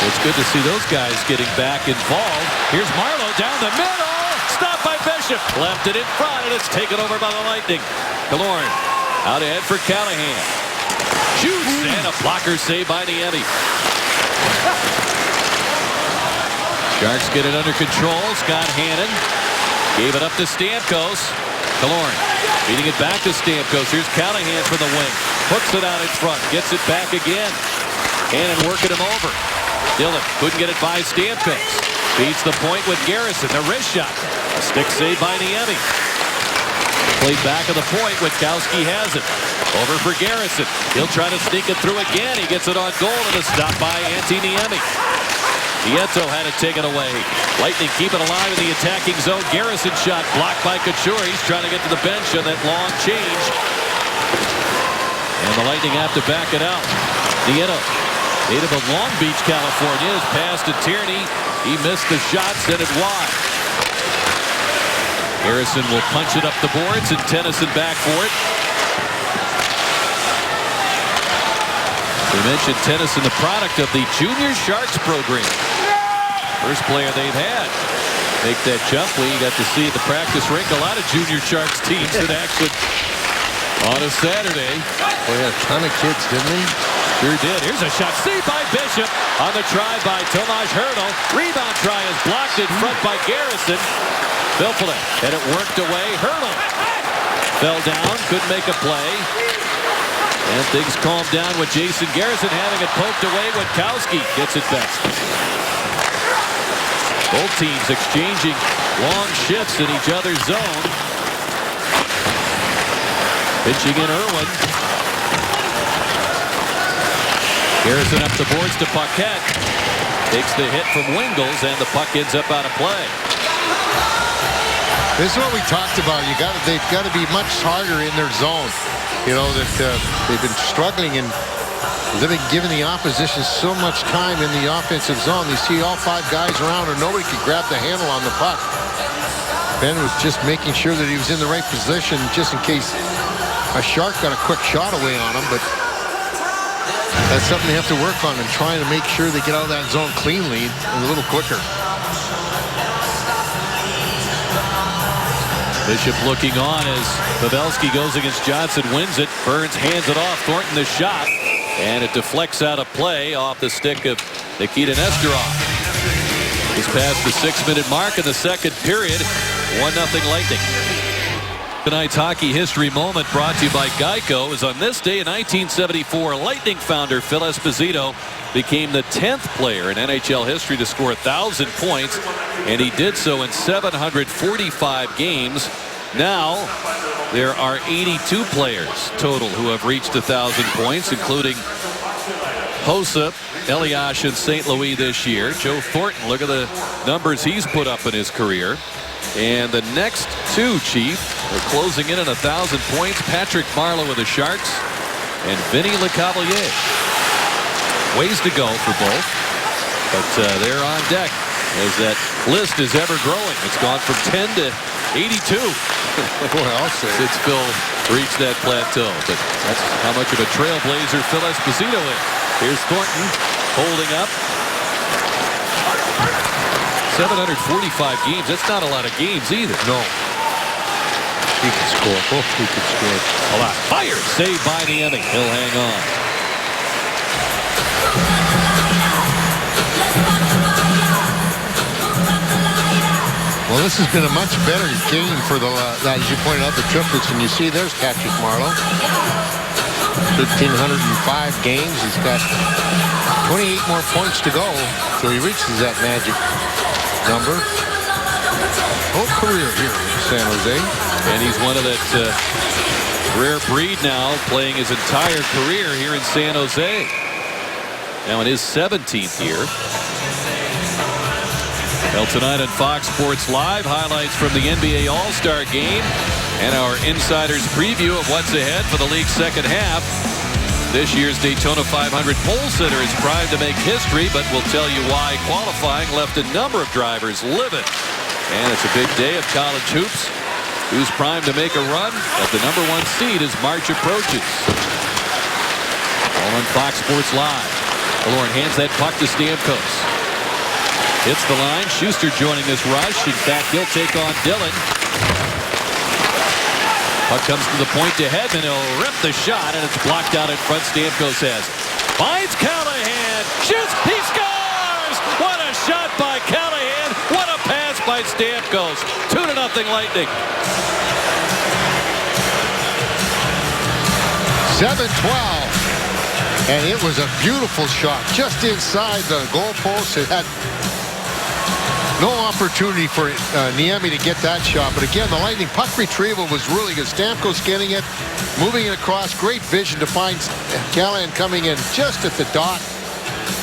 It's good to see those guys getting back involved. Here's Marleau down the middle. Stopped by Bishop. Left it in front, and it's taken over by the Lightning. Killorn out ahead for Callahan. Shoots, and a blocker save by Niemi. Sharks get it under control. Scott Hannon gave it up to Stamkos. Killorn feeding it back to Stamkos. Here's Callahan from the wing. Hooks it out in front. Gets it back again. Hannon working him over. Dillon couldn't get it by Stamkos. Feeds the point with Garrison. The wrist shot. A stick save by Niemi. Played back of the point. Witkowski has it. Over for Garrison. He'll try to sneak it through again. He gets it on goal, and a stop by Antti Niemi. Nieto had it taken away. Lightning keep it alive in the attacking zone. Garrison shot blocked by Couture. He's trying to get to the bench on that long change. And the Lightning have to back it out. Nieto, native of Long Beach, California, is passed to Tierney. He missed the shot, sent it wide. Garrison will punch it up the boards, and Tennyson back for it. We mentioned Tennyson, the product of the Junior Sharks program. First player they've had make that jump. We got to see at the practice rink a lot of Junior Sharks teams in action on a Saturday. Boy, had a ton of kids, didn't they? Sure did. Here's a shot. Saved by Bishop on the try by Tomas Hertl. Rebound try is blocked in front by Garrison. Filppula had it worked away. Hertl fell down. Couldn't make a play. And things calmed down with Jason Garrison having it poked away. Witkowski gets it back. Both teams exchanging long shifts in each other's zone. Pitching in Irwin. Garrison up the boards to Paquette. Takes the hit from Wingles, and the puck ends up out of play. This is what we talked about. They've got to be much harder in their zone. You know that they've been struggling and they've been giving the opposition so much time in the offensive zone. You see all 5 guys around, and nobody could grab the handle on the puck. Ben was just making sure that he was in the right position, just in case a Shark got a quick shot away on him. But that's something they have to work on, and trying to make sure they get out of that zone cleanly and a little quicker. Bishop looking on as Pavelski goes against Johnson, wins it. Burns hands it off. Thornton the shot, and it deflects out of play off the stick of Nikita Nesterov. He's past the 6-minute mark in the second period. 1-0 Lightning. Tonight's hockey history moment brought to you by Geico is on this day in 1974. Lightning founder Phil Esposito became the 10th player in NHL history to score 1,000 points, and he did so in 745 games. Now there are 82 players total who have reached 1,000 points, including Hossa, Elias in St. Louis this year. Joe Thornton, look at the numbers he's put up in his career. And the next 2, Chief, are closing in at 1,000 points. Patrick Marleau with the Sharks and Vinny Lecavalier. Ways to go for both, but they're on deck as that list is ever growing. It's gone from 10 to 82. Well, since Phil reached that plateau, but that's how much of a trailblazer Phil Esposito is. Here's Thornton holding up. 745 games. That's not a lot of games either. No. He can score. Oh, he can score. A lot. Fired. Saved by Niemi. He'll hang on. Well, this has been a much better game for the, as you pointed out, the triplets. And you see there's Patrick Marleau. 1,505 games. He's got 28 more points to go till he reaches that magic number. Whole career here in San Jose. And he's one of that rare breed now, playing his entire career here in San Jose. Now in his 17th year. Well, tonight on Fox Sports Live, highlights from the NBA All-Star Game and our insider's preview of what's ahead for the league's second half. This year's Daytona 500 pole sitter is primed to make history, but we'll tell you why qualifying left a number of drivers livid. And it's a big day of college hoops. Who's primed to make a run at the #1 seed as March approaches. All on Fox Sports Live. Killorn hands that puck to Stamkos. Hits the line. Schuster joining this rush. In fact, he'll take on Dillon. Puck comes to the point to Hedman. He'll rip the shot, and it's blocked out in front. Stamkos has. Finds Callahan. Shoots. He scores! What a shot by Callahan. What a pass by Stamkos. 2-0 Lightning. 7-12. And it was a beautiful shot. Just inside the goalpost. It had no opportunity for Niemi to get that shot. But again, the Lightning puck retrieval was really good. Stamkos getting it, moving it across. Great vision to find Callahan coming in just at the dot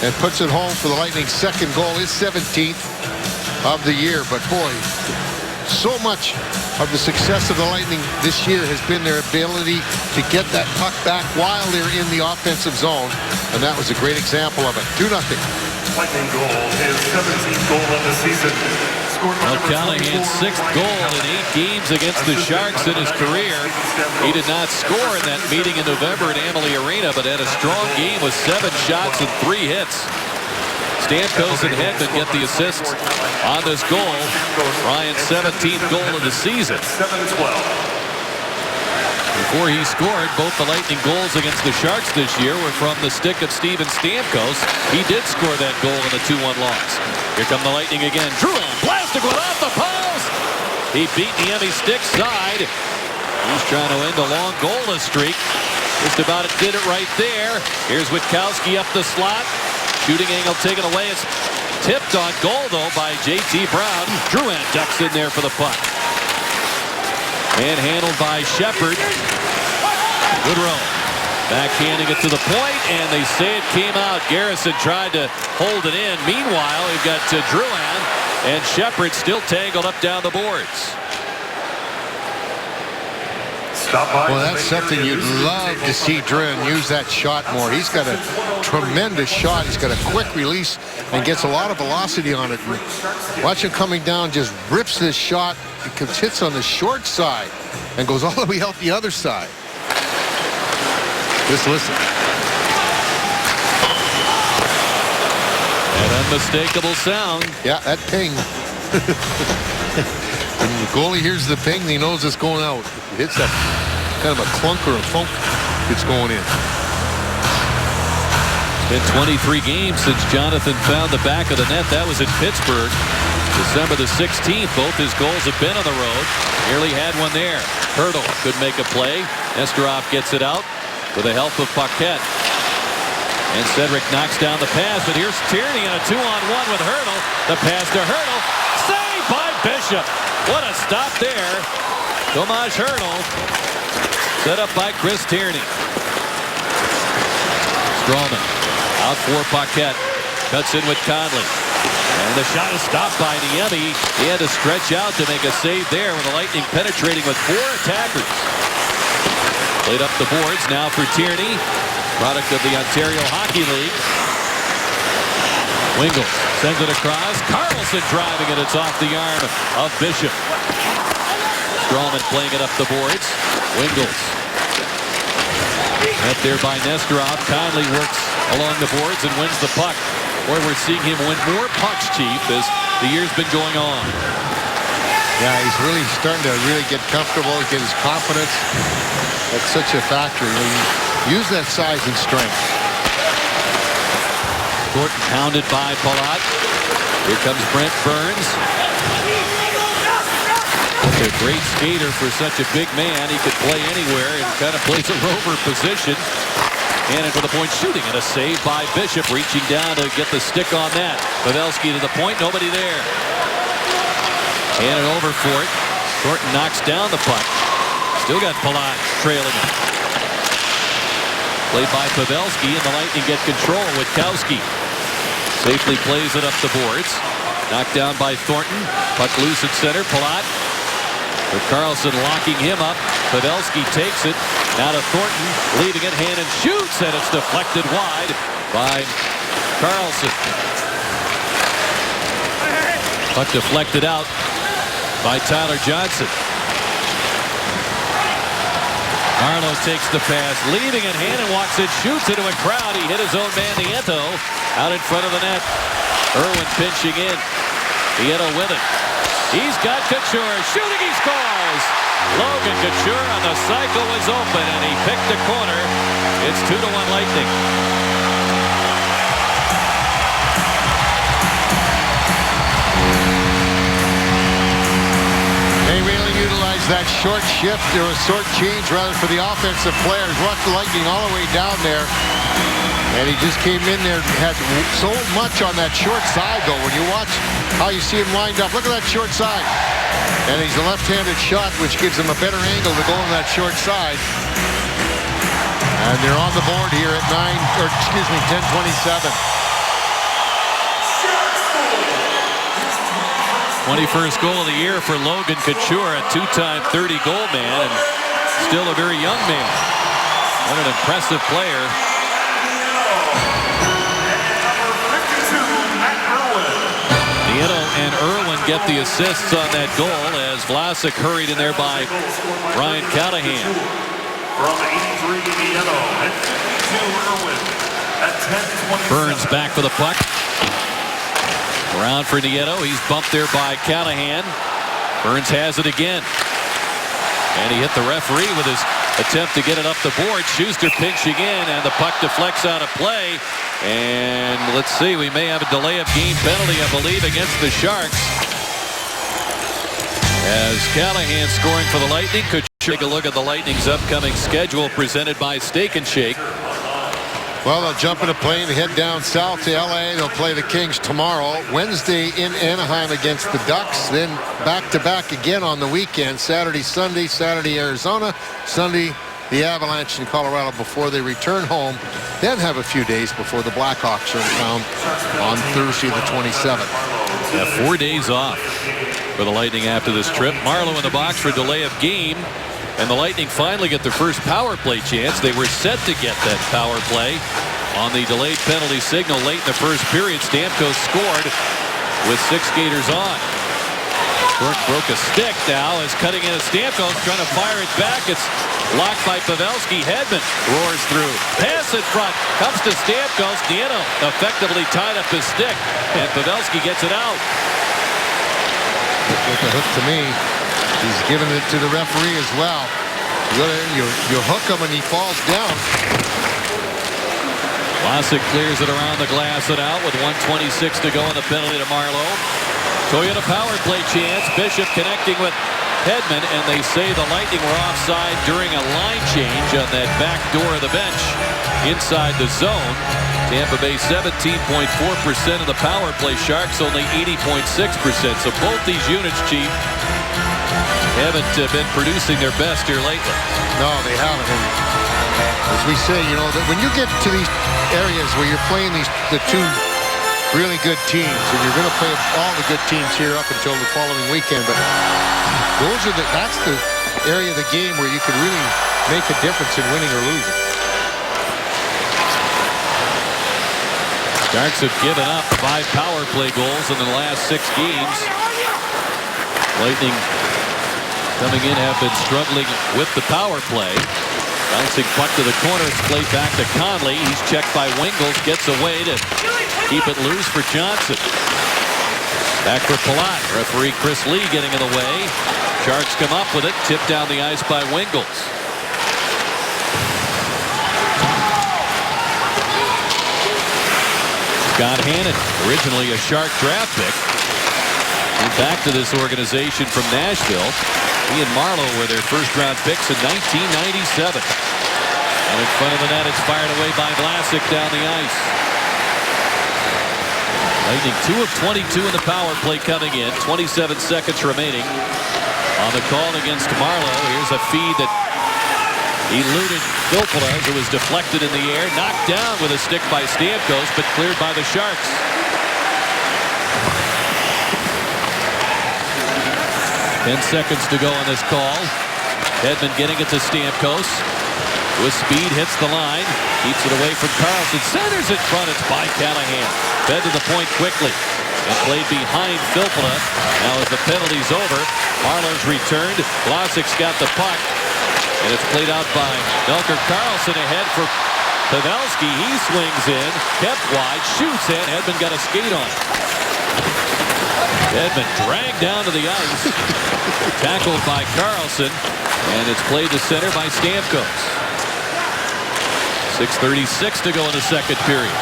and puts it home for the Lightning's second goal, his 17th of the year. But boy, so much of the success of the Lightning this year has been their ability to get that puck back while they're in the offensive zone. And that was a great example of it. 2-0. Lightning goal, his 17th goal of the season. Well, Callahan's 6th goal in 8 games against the Sharks in his career. He did not score in that meeting in November at Amalie Arena, but had a strong game with 7 shots and 3 hits. Stamkos and Hedman get the assists on this goal. Ryan's 17th goal of the season. 7-12. Before he scored, both the Lightning goals against the Sharks this year were from the stick of Steven Stamkos. He did score that goal in the 2-1 loss. Here come the Lightning again. Drouin blasted one off the post. He beat Niemi stick side. He's trying to end a long goalless streak. Just about did it right there. Here's Witkowski up the slot. Shooting angle taken away. It's tipped on goal, though, by J.T. Brown. Drouin ducks in there for the puck. And handled by Shepard. Woodrow backhanding it to the point, and they say it came out. Garrison tried to hold it in. Meanwhile, we've got Drouin and Shepard still tangled up down the boards. Well, that's something you'd love to see Drouin use that shot more. He's got a tremendous shot. He's got a quick release and gets a lot of velocity on it. Watch him coming down, just rips this shot. It hits on the short side and goes all the way out the other side. Just listen. An unmistakable sound. Yeah, that ping. When the goalie hears the ping, he knows it's going out. It hits that kind of a clunker and funk. It's going in. It's been 23 games since Jonathan found the back of the net. That was in Pittsburgh, December the 16th. Both his goals have been on the road. Nearly had one there. Hurdle could make a play. Nesterov gets it out with the help of Paquette. And Cedric knocks down the pass, but here's Tierney in a 2-on-1 with Hurdle. The pass to Hurdle. Saved by Bishop. What a stop there. Tomas Hurdle. Set up by Chris Tierney. Strawman out for Paquette. Cuts in with Conley. And the shot is stopped by Niemi. He had to stretch out to make a save there with the Lightning penetrating with 4 attackers. Played up the boards now for Tierney. Product of the Ontario Hockey League. Wingle sends it across. Carlson driving it. It's off the arm of Bishop. Strawman playing it up the boards. Wingles. Met there by Nesterov. Conley works along the boards and wins the puck. Boy, we're seeing him win more pucks, Chief, as the year's been going on. Yeah, he's really starting to get comfortable, get his confidence. That's such a factor. You use that size and strength. Thornton pounded by Palat. Here comes Brent Burns. A great skater for such a big man. He could play anywhere and kind of plays a rover position. Cannon for the point shooting, and a save by Bishop, reaching down to get the stick on that. Pavelski to the point, nobody there. Cannon over for it. Thornton knocks down the puck. Still got Palat trailing it. Played by Pavelski, and the Lightning get control. Witkowski safely plays it up the boards. Knocked down by Thornton. Puck loose at center. Palat. With Carlson locking him up. Pavelski takes it. Now to Thornton. Leaving it. Hannon shoots, and it's deflected wide by Carlson. Puck deflected out by Tyler Johnson. Arlo takes the pass. Leaving it. Hannon walks it. Shoots into a crowd. He hit his own man, Nieto, out in front of the net. Irwin pinching in. Nieto with it. He's got Couture shooting. He scores. Logan Couture on the cycle was open, and he picked the corner. It's 2-1 Lightning. They really utilized that short shift, or a short change rather, for the offensive players. Watch the Lightning all the way down there. And he just came in there and had so much on that short side, though. When you watch how you see him lined up, look at that short side. And he's a left-handed shot, which gives him a better angle to go on that short side. And they're on the board here at 10:27. 21st goal of the year for Logan Couture, a 2-time 30-goal man, and still a very young man. What an impressive player. Nieto and Irwin get the assists on that goal as Vlasic hurried in there by Ryan Callahan. From 83, Nieto, and 52, Irwin at 10:27. Burns back for the puck. Around for Nieto. He's bumped there by Callahan. Burns has it again. And he hit the referee with his attempt to get it up the board. Schuster pinching in, and the puck deflects out of play. And let's see, we may have a delay of game penalty, I believe, against the Sharks. As Callahan scoring for the Lightning. Could take a look at the Lightning's upcoming schedule presented by Steak and Shake. Well, they'll jump in a plane, head down south to L.A. They'll play the Kings tomorrow. Wednesday in Anaheim against the Ducks. Then back-to-back again on the weekend. Saturday, Sunday. Saturday, Arizona. Sunday, the Avalanche in Colorado before they return home. Then have a few days before the Blackhawks are in town on Thursday the 27th. Yeah, 4 days off for the Lightning after this trip. Marleau in the box for delay of game. And the Lightning finally get their first power play chance. They were set to get that power play on the delayed penalty signal late in the first period. Stamkos scored with 6 skaters on. Cork broke a stick now as cutting in a Stamkos trying to fire it back. It's blocked by Pavelski. Hedman roars through. Pass in front. Comes to Stamkos. Nieno effectively tied up his stick. And Pavelski gets it out. With the hook to me. He's giving it to the referee as well. You hook him and he falls down. Vlasic clears it around the glass and out with 1:26 to go in the penalty to Marleau. Toyota power play chance. Bishop connecting with Hedman, and they say the Lightning were offside during a line change on that back door of the bench inside the zone. Tampa Bay 17.4% of the power play. Sharks only 80.6%. So both these units, Chief, haven't been producing their best here lately. No, they haven't. And as we say, you know, that when you get to these areas where you're playing the two really good teams, and you're going to play all the good teams here up until the following weekend, but that's the area of the game where you can really make a difference in winning or losing. Sharks have given up 5 power play goals in the last 6 games. Lightning coming in have been struggling with the power play. Bouncing puck to the corner. It's played back to Conley. He's checked by Wingels. Gets away to keep it loose for Johnson. Back for Palat. Referee Chris Lee getting in the way. Sharks come up with it. Tipped down the ice by Wingels. Scott Hannon, originally a Shark draft pick. And back to this organization from Nashville. He and Marleau were their first-round picks in 1997. And in front of the net, it's fired away by Vlasic down the ice. Lightning 2 of 22 in the power play coming in. 27 seconds remaining on the call against Marleau. Here's a feed that eluded Filppula as it was deflected in the air. Knocked down with a stick by Stamkos, but cleared by the Sharks. 10 seconds to go on this call. Hedman getting it to Stamkos. With speed, hits the line. Keeps it away from Karlsson. Centers in front. It's by Callahan. Fed to the point quickly. And played behind Filppula. Now as the penalty's over, Marleau's returned. Vlasic's got the puck. And it's played out by Melker Karlsson ahead for Pavelski. He swings in. Kept wide. Shoots in. Hedman got a skate on it. Hedman dragged down to the ice. Tackled by Karlsson. And it's played to center by Stamkos. 6:36 to go in the second period.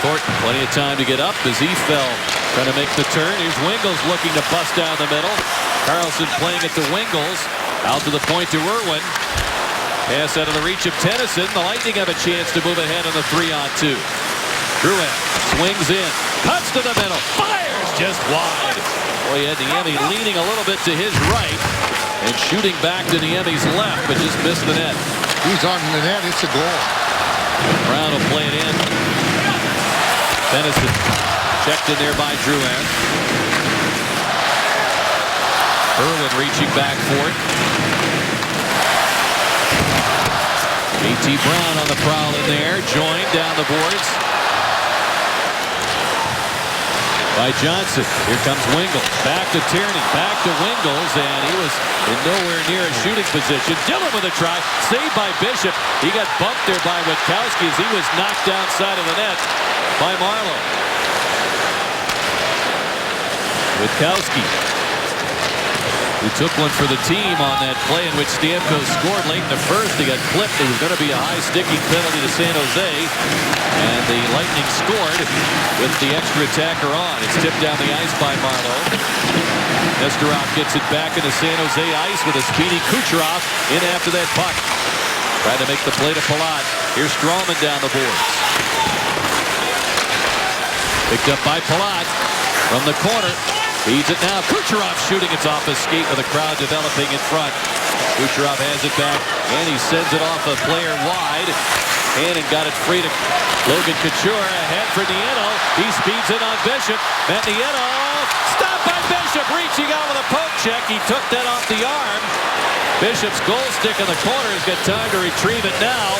Thornton, plenty of time to get up as he fell. Trying to make the turn. Here's Wingels looking to bust down the middle. Karlsson playing it to Wingels. Out to the point to Irwin. Pass out of the reach of Tennyson. The Lightning have a chance to move ahead on the 3-on-2. Drouin swings in. Cuts to the middle. Fires just wide. Boy, you had Niemi leaning a little bit to his right. And shooting back to Niemi's left, but just missed the net. He's on the net. It's a goal. Brown will play it in. Tennyson checked in there by Drouin. Irwin reaching back for it. A.T. Brown on the prowl in there. Joined down the boards by Johnson. Here comes Wingels. Back to Tierney. Back to Wingels. And he was in nowhere near a shooting position. Dillon with a try. Saved by Bishop. He got bumped there by Witkowski as he was knocked outside of the net by Marleau. Witkowski who took one for the team on that play in which Stamkos scored late in the first. He got clipped. It was going to be a high sticking penalty to San Jose. And the Lightning scored with the extra attacker on. It's tipped down the ice by Marleau. Nesterov gets it back into San Jose ice with a speedy Kucherov in after that puck. Trying to make the play to Palat. Here's Strawman down the boards. Picked up by Palat from the corner. Feeds it now. Kucherov shooting. It's off his skate with a crowd developing in front. Kucherov has it back, and he sends it off a player wide. Hannon got it free to Logan Couture. Ahead for Nieto. He speeds it on Bishop. Matt Nieto. Stopped by Bishop. Reaching out with a poke check. He took that off the arm. Bishop's goal stick in the corner. He's got time to retrieve it now.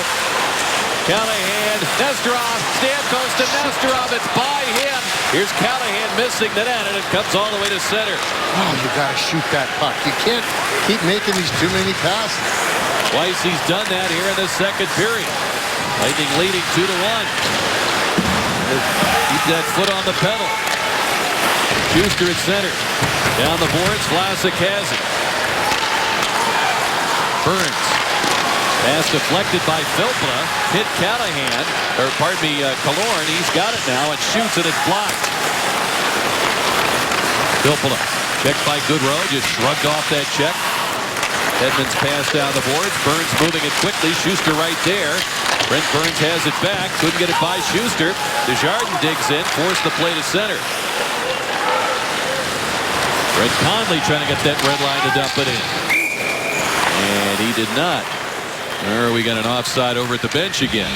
Callahan, Nesterov, Stamkos to Nesterov. It's by him. Here's Callahan missing the net, and it comes all the way to center. Oh, you got to shoot that puck. You can't keep making these too many passes. Twice he's done that here in the second period. Lightning leading 2-1. Keep that foot on the pedal. Schuster at center. Down the boards, Vlasic has it. Burns. Pass deflected by Filppula. Hit Callahan. Or pardon me, Killorn. He's got it now and shoots and it's blocked. Filppula. Checked by Goodrow. Just shrugged off that check. Edmonds pass down the boards. Burns moving it quickly. Schuster right there. Brent Burns has it back. Couldn't get it by Schuster. Desjardins digs in. Forced the play to center. Brett Conley trying to get that red line to dump it in. And he did not. There we got an offside over at the bench again.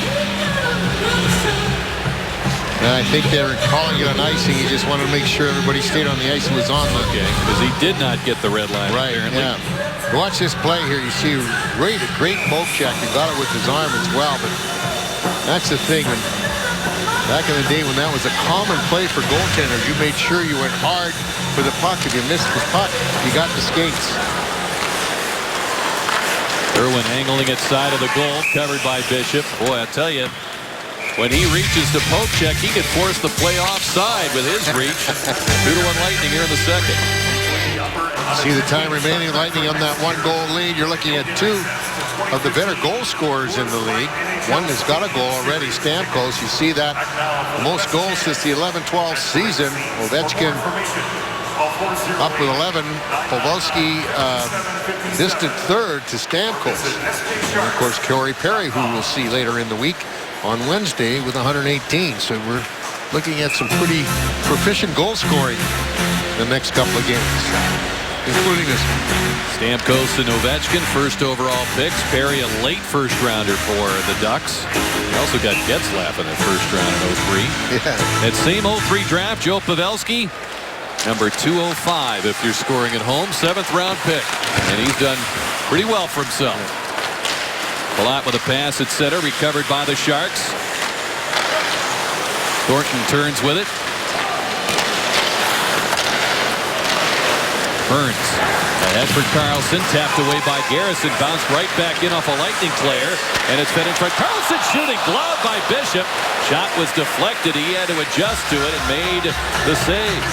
I think they were calling it an icing. He just wanted to make sure everybody stayed on the ice and was on the... Okay, because he did not get the red line, right, apparently. Yeah. Watch this play here. You see great poke check. He got it with his arm as well, but that's the thing. Back in the day when that was a common play for goaltenders, you made sure you went hard for the puck. If you missed the puck, you got the skates. Irwin angling it side of the goal, covered by Bishop. Boy, I tell you, when he reaches the poke check, he could force the play offside with his reach. 2-1 Lightning here in the second. See the time remaining. Lightning on that one-goal lead. You're looking at two of the better goal scorers in the league. One has got a goal already, Stamkos. You see that most goals since the 11-12 season. Ovechkin up with 11. Pavelski distant third to Stamkos. And of course, Corey Perry, who we'll see later in the week on Wednesday with 118. So we're looking at some pretty proficient goal scoring the next couple of games, including this one. Stamkos and Ovechkin, first overall picks. Perry, a late first rounder for the Ducks. They also got Getzlaf in the first round in 03. Yeah. That same 03 draft, Joe Pavelski, number 205 if you're scoring at home, 7th round pick. And he's done pretty well for himself. Palat with a pass at center, recovered by the Sharks. Thornton turns with it. Burns ahead for Carlson, tapped away by Garrison, bounced right back in off a Lightning player, and it's fed in front. Carlson shooting, glove by Bishop. Shot was deflected. He had to adjust to it and made the save.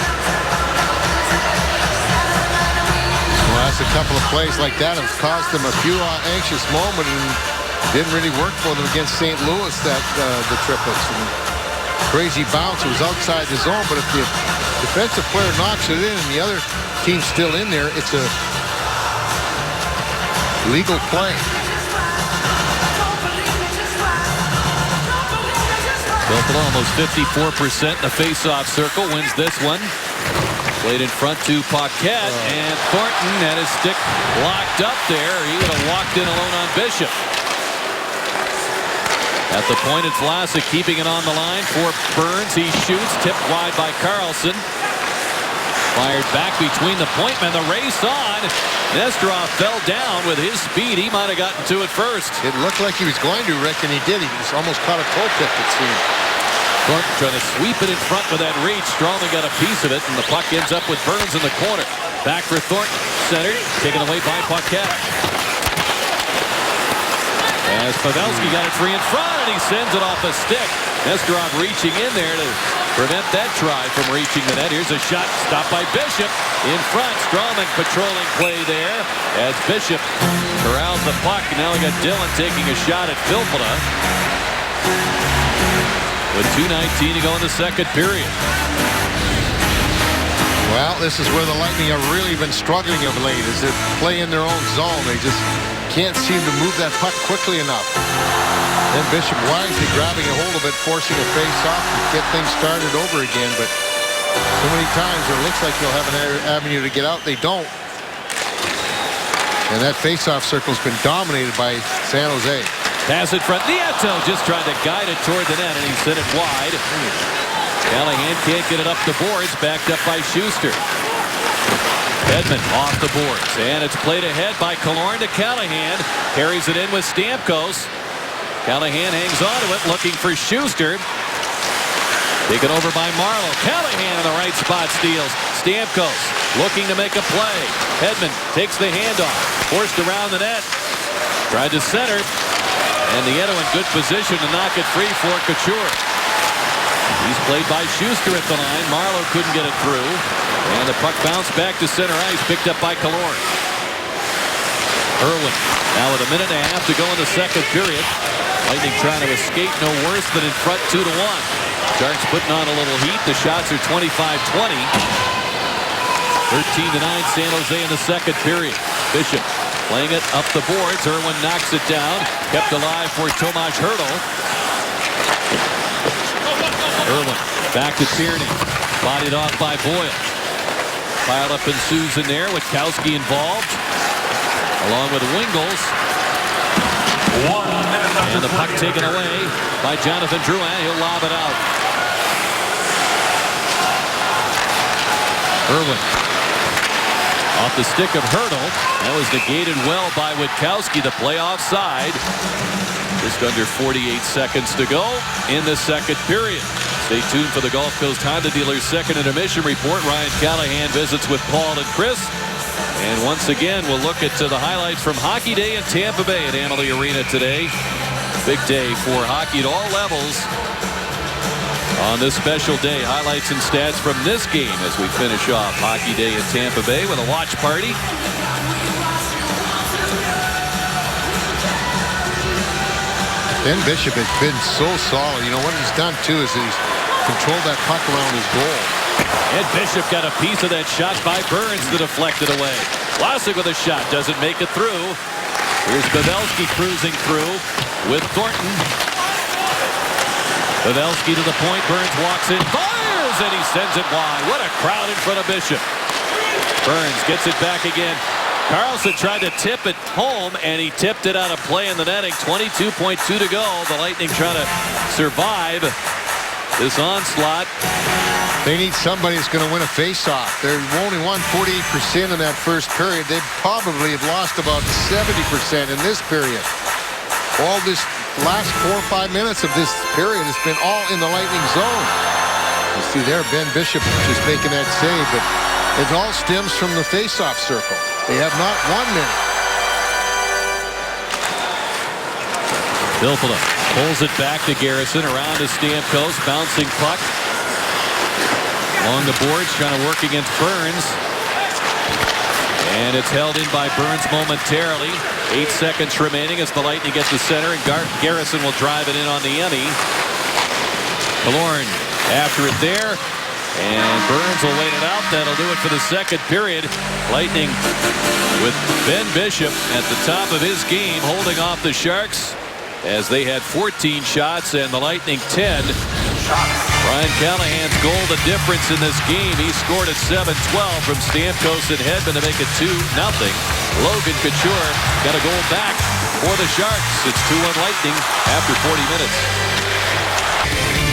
Well, that's a couple of plays like that have caused them a few anxious moments and didn't really work for them against St. Louis, that the triplets. And crazy bounce. It was outside the zone, but if the defensive player knocks it in and the other team's still in there, it's a legal play. Filppula almost 54% in the face-off circle, wins this one. Played in front to Paquette, and Thornton had his stick locked up there. He would have walked in alone on Bishop. At the point, it's Vlasic keeping it on the line for Burns. He shoots, tipped wide by Carlson. Fired back between the point men. The race on. Nesterov fell down with his speed. He might have gotten to it first. It looked like he was going to, Rick, and he did. He just almost caught a toe pick, it seemed. Thornton trying to sweep it in front with that reach. Strawman got a piece of it, and the puck ends up with Burns in the corner. Back for Thornton. Centered. Taken away by Paquette. As Pavelski got it free in front, and he sends it off a stick. Nesterov reaching in there to prevent that try from reaching the net. Here's a shot stopped by Bishop. In front, Strawman patrolling play there as Bishop corrals the puck. Now we got Dillon taking a shot at Filppula. With 2:19 to go in the second period. Well, this is where the Lightning have really been struggling of late, as they play in their own zone. They just can't seem to move that puck quickly enough. Then Bishop wisely grabbing a hold of it, forcing a face-off to get things started over again. But so many times it looks like they'll have an avenue to get out. They don't. And that face-off circle's been dominated by San Jose. Pass in front. Nieto just trying to guide it toward the net, and he sent it wide. Callahan can't get it up the boards. Backed up by Schuster. Hedman off the boards. And it's played ahead by Killorn to Callahan. Carries it in with Stamkos. Callahan hangs on to it, looking for Schuster. Taken over by Marleau. Callahan in the right spot steals. Stamkos looking to make a play. Hedman takes the handoff. Forced around the net. Tried to center. And Nieto in good position to knock it free for Couture. He's played by Schuster at the line. Marleau couldn't get it through. And the puck bounced back to center ice, picked up by Killorn. Irwin now with a minute and a half to go in the second period. Lightning trying to escape no worse than in front 2-1. Sharks putting on a little heat. The shots are 25-20. 13-9 San Jose in the second period. Bishop playing it up the boards. Irwin knocks it down. Kept alive for Tomas Hertl. Irwin back to Tierney. Bodied off by Boyle. Piled up ensues in there with Kowski involved. Along with Wingles. 1 minute after And the puck play. taken away by Jonathan Drouin. He'll lob it out. Irwin. Off the stick of Hertl. That was negated well by Witkowski. The play offside. Just under 48 seconds to go in the second period. Stay tuned for the Gulf Coast Honda Dealers second intermission report. Ryan Callahan visits with Paul and Chris. And once again, we'll look at the highlights from Hockey Day in Tampa Bay at Amalie Arena today. Big day for hockey at all levels. On this special day, highlights and stats from this game as we finish off Hockey Day in Tampa Bay with a watch party. Ben Bishop has been so solid. You know, what he's done, too, is he's controlled that puck around his goal. And Bishop got a piece of that shot by Burns that deflected away. Vlasic with a shot. Doesn't make it through. Here's Pavelski cruising through with Thornton. Pavelski to the point. Burns walks in. Fires! And he sends it wide. What a crowd in front of Bishop. Burns gets it back again. Carlson tried to tip it home, and he tipped it out of play in the netting. 22.2 to go. The Lightning trying to survive this onslaught. They need somebody that's going to win a face-off. They've only won 48% in that first period. They probably have lost about 70% in this period. All this last 4 or 5 minutes of this period has been all in the Lightning zone. You see there, Ben Bishop just making that save, but it all stems from the face-off circle. They have not 1 minute. Filppula pulls it back to Garrison. Around to Stamkos. Bouncing puck. Along the boards, trying to work against Burns. And it's held in by Burns momentarily. 8 seconds remaining as the Lightning get to center, and Garrison will drive it in on the Emmy. Killorn after it there. And Burns will wait it out. That'll do it for the second period. Lightning with Ben Bishop at the top of his game, holding off the Sharks as they had 14 shots and the Lightning 10. Ryan Callahan's goal, the difference in this game. He scored at 7-12 from Stamkos and Hedman to make it 2-0. Logan Couture got a goal back for the Sharks. It's 2-1 Lightning after 40 minutes.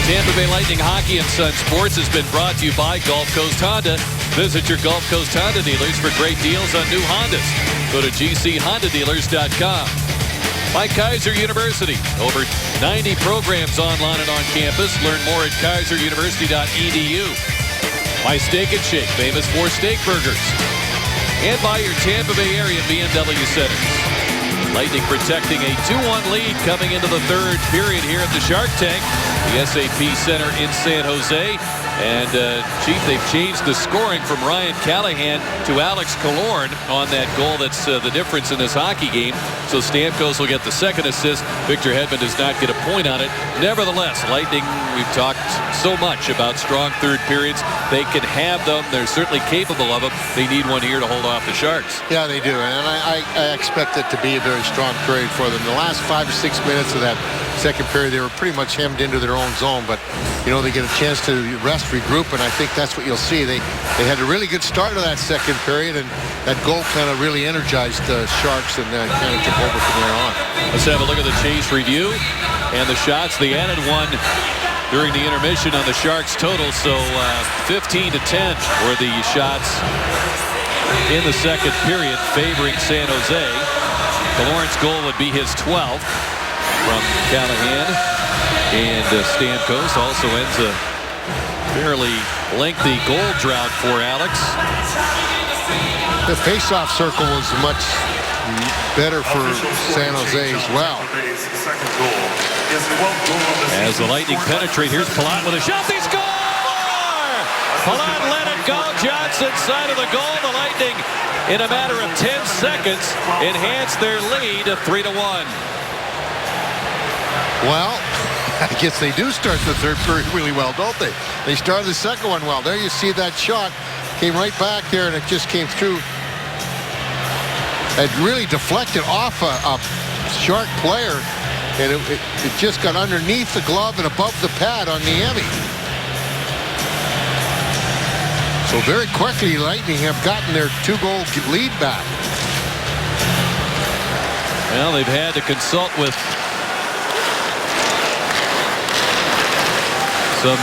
Tampa Bay Lightning Hockey and Sun Sports has been brought to you by Gulf Coast Honda. Visit your Gulf Coast Honda dealers for great deals on new Hondas. Go to gchondadealers.com. By Kaiser University. Over 90 programs online and on campus. Learn more at kaiseruniversity.edu. By Steak and Shake, famous for steak burgers. And by your Tampa Bay area BMW Centers. Lightning protecting a 2-1 lead coming into the third period here at the Shark Tank. the SAP Center in San Jose. And, Chief, they've changed the scoring from Ryan Callahan to Alex Killorn on that goal. That's the difference in this hockey game. So Stamkos will get the second assist. Victor Hedman does not get a point on it. Nevertheless, Lightning, we've talked so much about strong third periods. They can have them. They're certainly capable of them. They need one here to hold off the Sharks. Yeah, they do. And I expect it to be a very strong period for them. The last 5 or 6 minutes of that second period, they were pretty much hemmed into their own zone. But, you know, they get a chance to rest, regroup, and I think that's what you'll see. They had a really good start of that second period, and that goal kind of really energized the Sharks, and kind of took over from there on. Let's have a look at the Chase review and the shots. They added one during the intermission on the Sharks total, so 15 to 10 were the shots in the second period favoring San Jose. Killorn's goal would be his 12th from Callahan, and Stamkos also ends a fairly lengthy goal drought for Alex. The face-off circle was much better for San Jose as well. As the Lightning penetrate, here's Palat with a shot. They score! Palat let it go. Johnson side of the goal. The Lightning, in a matter of 10 seconds, enhance their lead to 3-1. Well, I guess they do start the third period really well, don't they? They started the second one well. There you see that shot. Came right back there, and it just came through. It really deflected off a Shark player, and it just got underneath the glove and above the pad on Niemi. So very quickly, Lightning have gotten their 2-goal lead back. Well, they've had to consult with some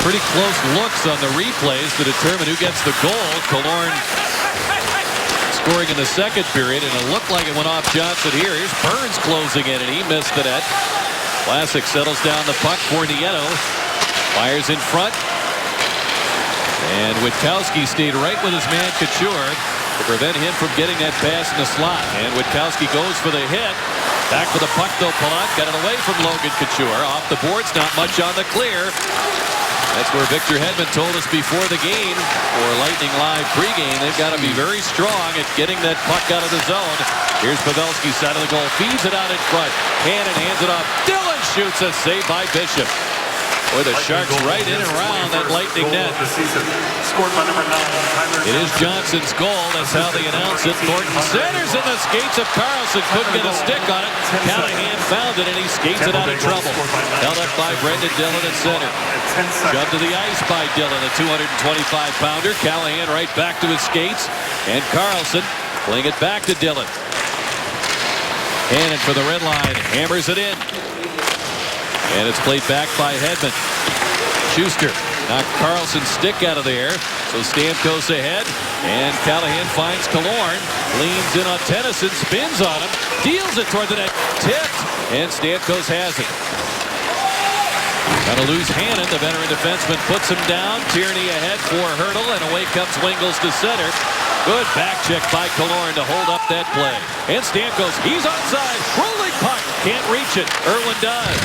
pretty close looks on the replays to determine who gets the goal. Killorn scoring in the second period, and it looked like it went off Johnson here. Here's Burns closing in, and he missed the net. Vlasic settles down the puck for Nieto. Fires in front. And Witkowski stayed right with his man Couture to prevent him from getting that pass in the slot. And Witkowski goes for the hit. Back for the puck, though. Palat got it away from Logan Couture. Off the boards, not much on the clear. That's where Victor Hedman told us before the game, or Lightning Live pregame, they've got to be very strong at getting that puck out of the zone. Here's Pavelski, side of the goal, feeds it out in front. Hannon hands it off. Dillon shoots a save by Bishop. Boy, the Sharks right in and around that Lightning net. It is Johnson's goal. That's how they announce it. Thornton centers in the skates of Carlson. Couldn't get a stick on it. Callahan found it, and he skates it out of trouble. Held up by Brendan Dillon at center. Shoved to the ice by Dillon, a 225-pounder. Callahan right back to his skates. And Carlson playing it back to Dillon. Hannon for the red line. Hammers it in. And it's played back by Hedman. Schuster knocked Carlson's stick out of there. So Stamkos ahead. And Callahan finds Killorn. Leans in on Tennyson. Spins on him. Deals it toward the net. Tipped. And Stamkos has it. Got to lose Hannon. The veteran defenseman puts him down. Tierney ahead for Hertl. And away comes Wingels to center. Good back check by Killorn to hold up that play. And Stamkos, he's onside. Rolling puck. Can't reach it. Irwin does.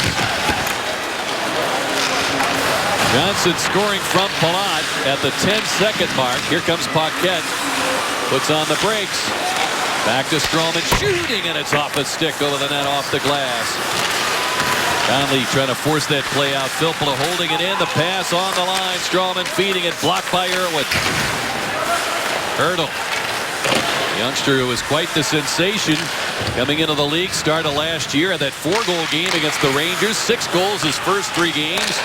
Johnson scoring from Palat at the 10-second mark. Here comes Paquette. Puts on the brakes. Back to Stroman shooting, and it's off a stick over the net, off the glass. Conley trying to force that play out. Filppula holding it in. The pass on the line. Stroman feeding it. Blocked by Irwin. Hertl. Youngster who was quite the sensation coming into the league. Started last year. Had that 4-goal game against the Rangers. 6 goals his first 3 games.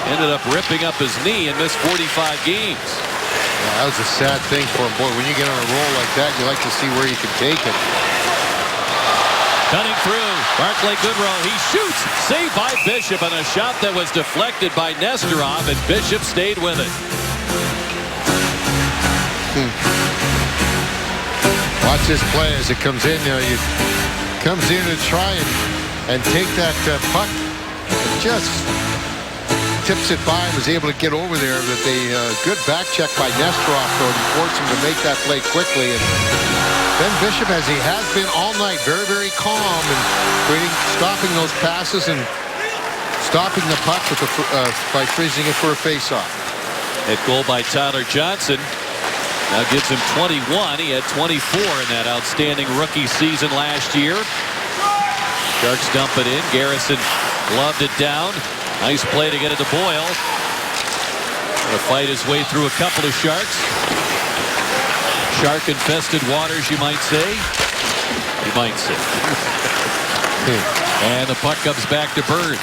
Ended up ripping up his knee and missed 45 games. Yeah, that was a sad thing for him. Boy, when you get on a roll like that, you like to see where you can take it. Cutting through. Barclay Goodrow. He shoots. Saved by Bishop, and a shot that was deflected by Nesterov, and Bishop stayed with it. Watch this play as it comes in. He comes in to try and take that puck. It just tips it by and was able to get over there. But a good back check by Nesterov to force him to make that play quickly. And Ben Bishop, as he has been all night, very, very calm and creating stopping those passes and stopping the puck with by freezing it for a face-off. That goal by Tyler Johnson now gives him 21. He had 24 in that outstanding rookie season last year. Sharks dump it in. Garrison gloved it down. Nice play to get it to Boyle. Gonna fight his way through a couple of Sharks. Shark-infested waters, you might say. You might say. And the puck comes back to Burns.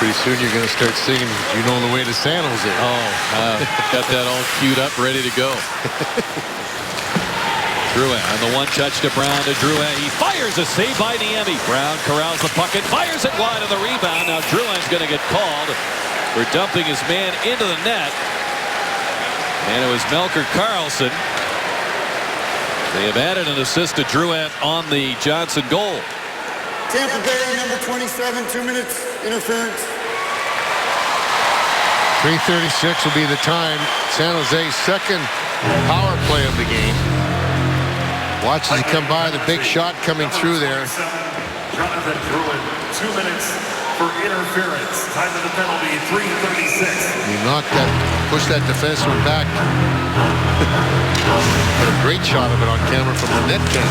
Pretty soon you're going to start singing "You Know the Way to San Jose." Oh, got that all queued up, ready to go. Drouin on the one touch to Brown to Drouin. He fires a save by Niemi. Brown corrals the puck and fires it wide on the rebound. Now Drouin's going to get called for dumping his man into the net. And it was Melker Karlsson. They have added an assist to Drouin on the Johnson goal. Tampa Bay, number 27, 2 minutes interference. 3:36 will be the time. San Jose's second power play of the game. Watch as he come by, the big shot coming through there. Jonathan Drouin, 2 minutes for interference. Time of the penalty, 3:36. He pushed that defenseman back. But a great shot of it on camera from the net cam.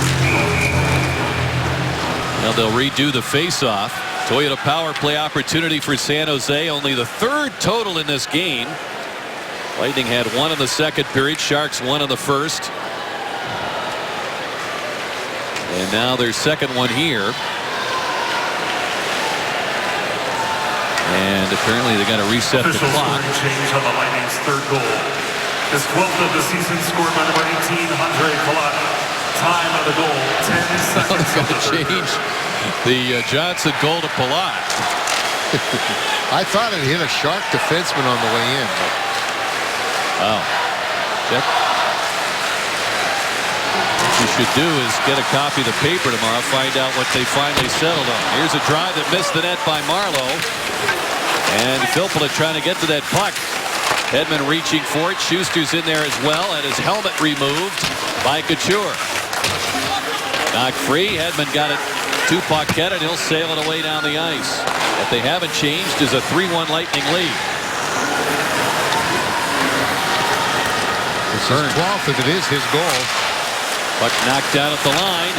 Now they'll redo the face-off. Toyota power play opportunity for San Jose. Only the third total in this game. Lightning had one in the second period. Sharks one in the first. And now their second one here. And apparently they got to reset the clock. Change on the Lightning's third goal. His 12th of the season, scored by number 18, Andre Palat. Time of the goal, 10 seconds. Going to change the Johnson goal to Palat. I thought it hit a Shark defenseman on the way in. Wow. Check. What you should do is get a copy of the paper tomorrow, find out what they finally settled on. Here's a drive that missed the net by Marleau. And Filppula trying to get to that puck. Hedman reaching for it. Schuster's in there as well, and his helmet removed by Couture. Knocked free. Hedman got it to Paquette, and he'll sail it away down the ice. What they haven't changed is a 3-1 Lightning lead. It's his 12th if it is his goal. Puck knocked down at the line.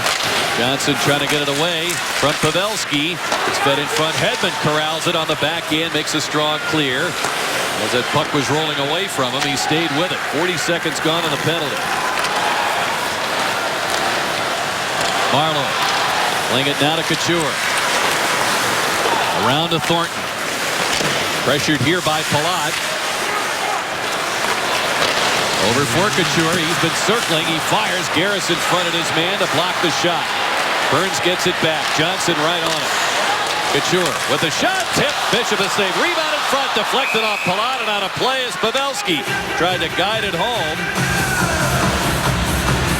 Johnson trying to get it away from Pavelski. It's fed in front. Hedman corrals it on the back end, makes a strong clear. As that puck was rolling away from him, he stayed with it. 40 seconds gone on the penalty. Marleau laying it down to Couture. Around to Thornton. Pressured here by Palat. Over for Couture. He's been circling. He fires. Garrison fronted his man to block the shot. Burns gets it back. Johnson right on it. Couture with the shot. Tip. Bishop a save. Rebound in front. Deflected off Palat, and out of play is Pavelski. Tried to guide it home.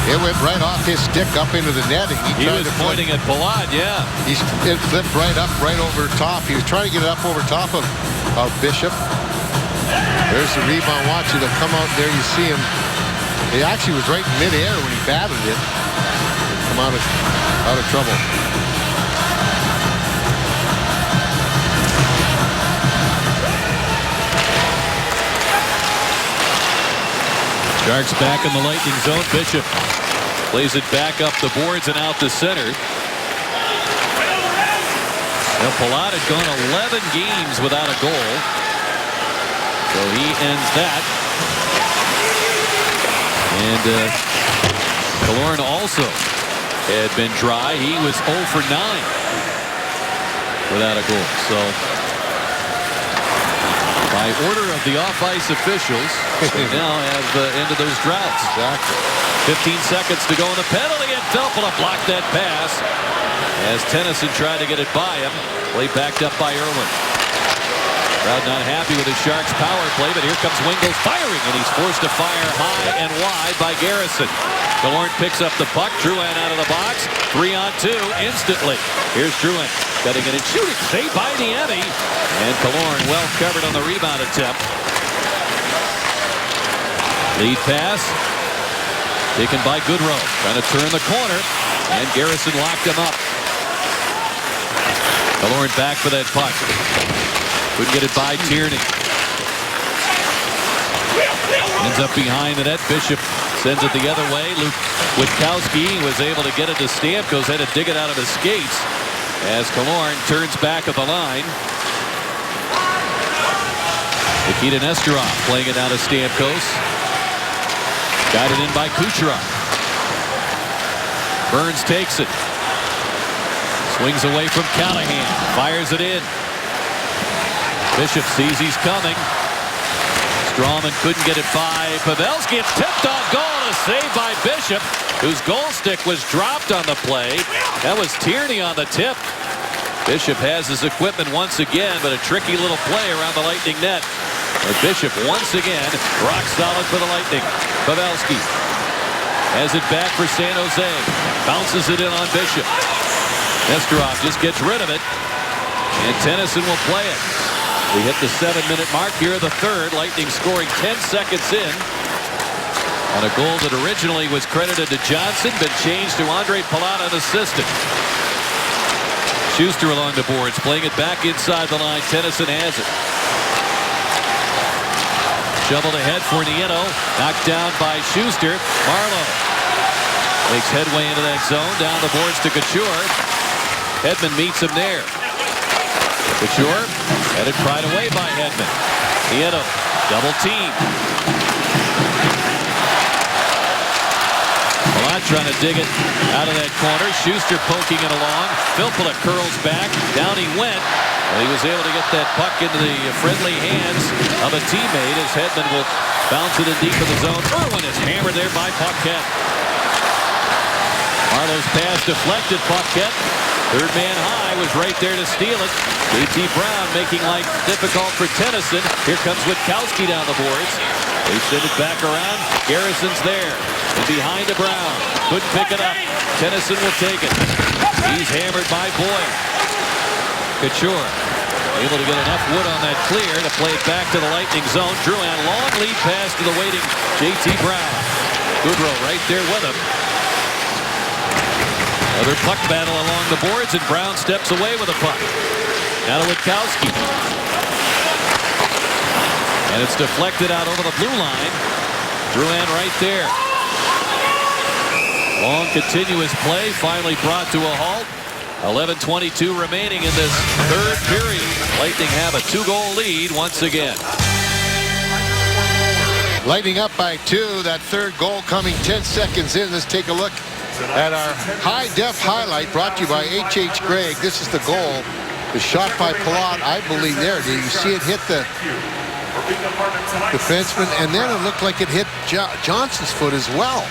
It went right off his stick up into the netting. He was pointing at Palat, yeah. It flipped right up, right over top. He was trying to get it up over top of Bishop. There's the rebound. Watch it. It'll come out there. You see him. He actually was right in midair when he batted it. Come out of trouble. Sharks back in the Lightning zone. Bishop plays it back up the boards and out to center. Now Palat had gone 11 games without a goal. So he ends that. And Killorn also had been dry. He was 0 for 9 without a goal. So by order of the off-ice officials, they now have ended those droughts. Exactly. 15 seconds to go in the penalty, and Filppula blocked that pass as Tennyson tried to get it by him. Play backed up by Irwin. Crowd not happy with the Sharks' power play, but here comes Wingels firing, and he's forced to fire high and wide by Garrison. Killorn picks up the puck. Drouin out of the box. 3-on-2 instantly. Here's Drouin cutting it and shooting. Saved by Niemi. And Killorn well covered on the rebound attempt. Lead pass. Taken by Goodrow. Trying to turn the corner. And Garrison locked him up. Killorn back for that puck. Couldn't get it by Tierney. Ends up behind the net. Bishop sends it the other way. Luke Witkowski was able to get it to Stamkos. Had to dig it out of his skates as Killorn turns back at the line. Nikita Nesterov playing it down to Stamkos. Guided in by Kucherov. Burns takes it. Swings away from Callahan. Fires it in. Bishop sees he's coming. Strawman couldn't get it by Pavelski. It's tipped off goal. A save by Bishop, whose goal stick was dropped on the play. That was Tierney on the tip. Bishop has his equipment once again, but a tricky little play around the Lightning net. And Bishop once again rock solid for the Lightning. Pavelski has it back for San Jose. Bounces it in on Bishop. Nesterov just gets rid of it. And Tennyson will play it. We hit the 7-minute mark here of the third. Lightning scoring 10 seconds in. On a goal that originally was credited to Johnson, been changed to Andre Palat, an assistant. Schuster along the boards, playing it back inside the line. Tennyson has it. Shoveled ahead for Nieto. Knocked down by Schuster. Marlowe makes headway into that zone. Down the boards to Couture. Hedman meets him there. Couture headed pried away by Hedman. Nieto double team. Palat trying to dig it out of that corner. Schuster poking it along. Filppula curls back. Down he went. And he was able to get that puck into the friendly hands of a teammate as Hedman will bounce it in deep in the zone. Irwin is hammered there by Paquette. Marlowe's pass deflected. Paquette, third man high, was right there to steal it. J.T. Brown making life difficult for Tennyson. Here comes Witkowski down the boards. They send it back around. Garrison's there. And behind to Brown. Couldn't pick it up. Tennyson will take it. He's hammered by Boyle. Couture able to get enough wood on that clear to play it back to the Lightning zone. Drouin, long lead pass to the waiting J.T. Brown. Goodrow right there with him. Another puck battle along the boards, and Brown steps away with a puck. Now to Witkowski. And it's deflected out over the blue line. Drouin right there. Long continuous play, finally brought to a halt. 11:22 remaining in this third period. Lightning have a 2-goal lead once again. Lightning up by 2. That third goal coming 10 seconds in. Let's take a look at our high-def highlight brought to you by H.H. Gregg. This is the goal. The shot by Palat, I believe there. Did you see it hit the defenseman? And then it looked like it hit Johnson's foot as well.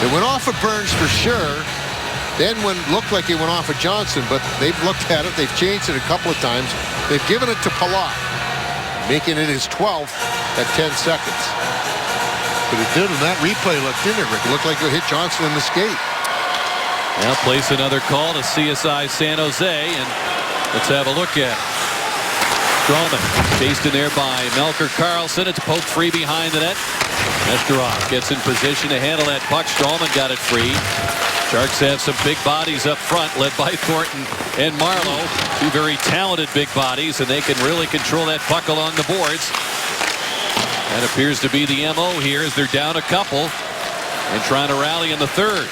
It went off of Burns for sure. Then when it looked like it went off of Johnson, but they've looked at it. They've changed it a couple of times. They've given it to Palat, making it his 12th at 10 seconds. But it did, and that replay looked in it, Rick. It looked like it hit Johnson in the skate. Now place another call to CSI San Jose, and let's have a look at it. Strawman chased in there by Melker Karlsson. It's poked free behind the net. Nesterov gets in position to handle that puck. Strawman got it free. Sharks have some big bodies up front, led by Thornton and Marlowe. Two very talented big bodies, and they can really control that puck along the boards. That appears to be the MO here as they're down a couple and trying to rally in the third.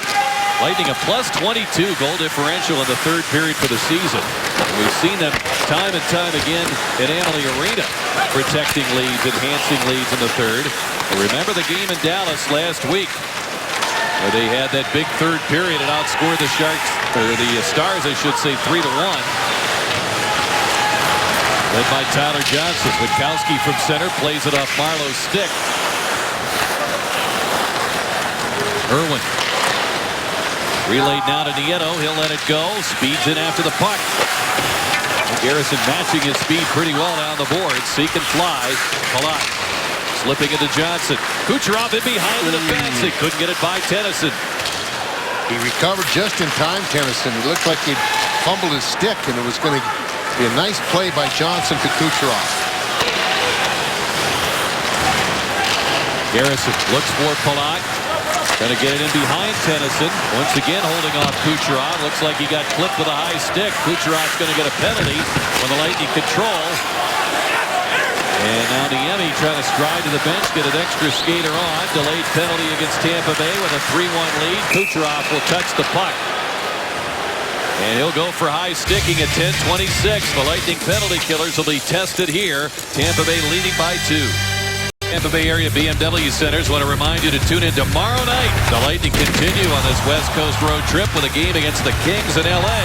Lightning a +22 goal differential in the third period for the season. And we've seen them time and time again at Amalie Arena, protecting leads, enhancing leads in the third. And remember the game in Dallas last week, where they had that big third period and outscored the Sharks, or the Stars, I should say, 3-1. Led by Tyler Johnson. Witkowski from center plays it off Marlowe's stick. Irwin. Relayed now to Nieto. He'll let it go. Speeds in after the puck. Garrison matching his speed pretty well down the board. Seek and fly. Palat slipping into Johnson. Kucherov in behind the defense. He couldn't get it by Tennyson. He recovered just in time, Tennyson. It looked like he'd fumbled his stick, and it was going to be a nice play by Johnson to Kucherov. Garrison looks for Palat. Going to get it in behind Tennyson. Once again holding off Kucherov. Looks like he got clipped with a high stick. Kucherov's going to get a penalty when the Lightning control. And now Niemi trying to stride to the bench, get an extra skater on. Delayed penalty against Tampa Bay with a 3-1 lead. Kucherov will touch the puck. And he'll go for high sticking at 10:26. The Lightning penalty killers will be tested here. Tampa Bay leading by 2. Tampa Bay area BMW centers want to remind you to tune in tomorrow night. The Lightning continue on this West Coast road trip with a game against the Kings in LA.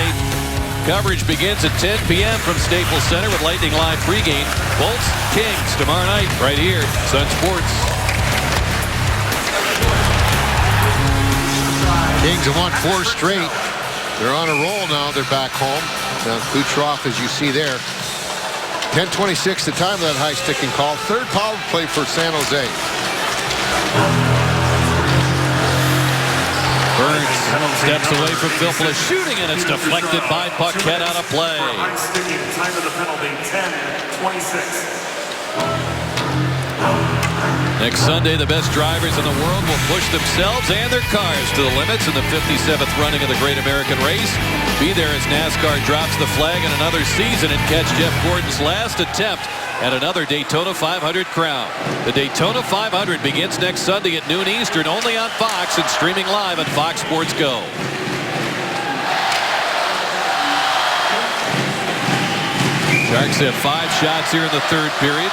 Coverage begins at 10 p.m. from Staples Center with Lightning Live pregame. Bolts, Kings tomorrow night right here, Sun Sports. Kings have won 4 straight. They're on a roll now. They're back home. Now Kucherov, as you see there. 10:26 the time of that high sticking call. Third power play for San Jose. Burns steps away from Filppula shooting, and it's deflected by Paquette out of play. High sticking, time of the penalty, 10:26. Next Sunday, the best drivers in the world will push themselves and their cars to the limits in the 57th running of the Great American Race. Be there as NASCAR drops the flag in another season and catch Jeff Gordon's last attempt at another Daytona 500 crown. The Daytona 500 begins next Sunday at noon Eastern, only on Fox and streaming live on Fox Sports Go. Sharks have 5 shots here in the third period,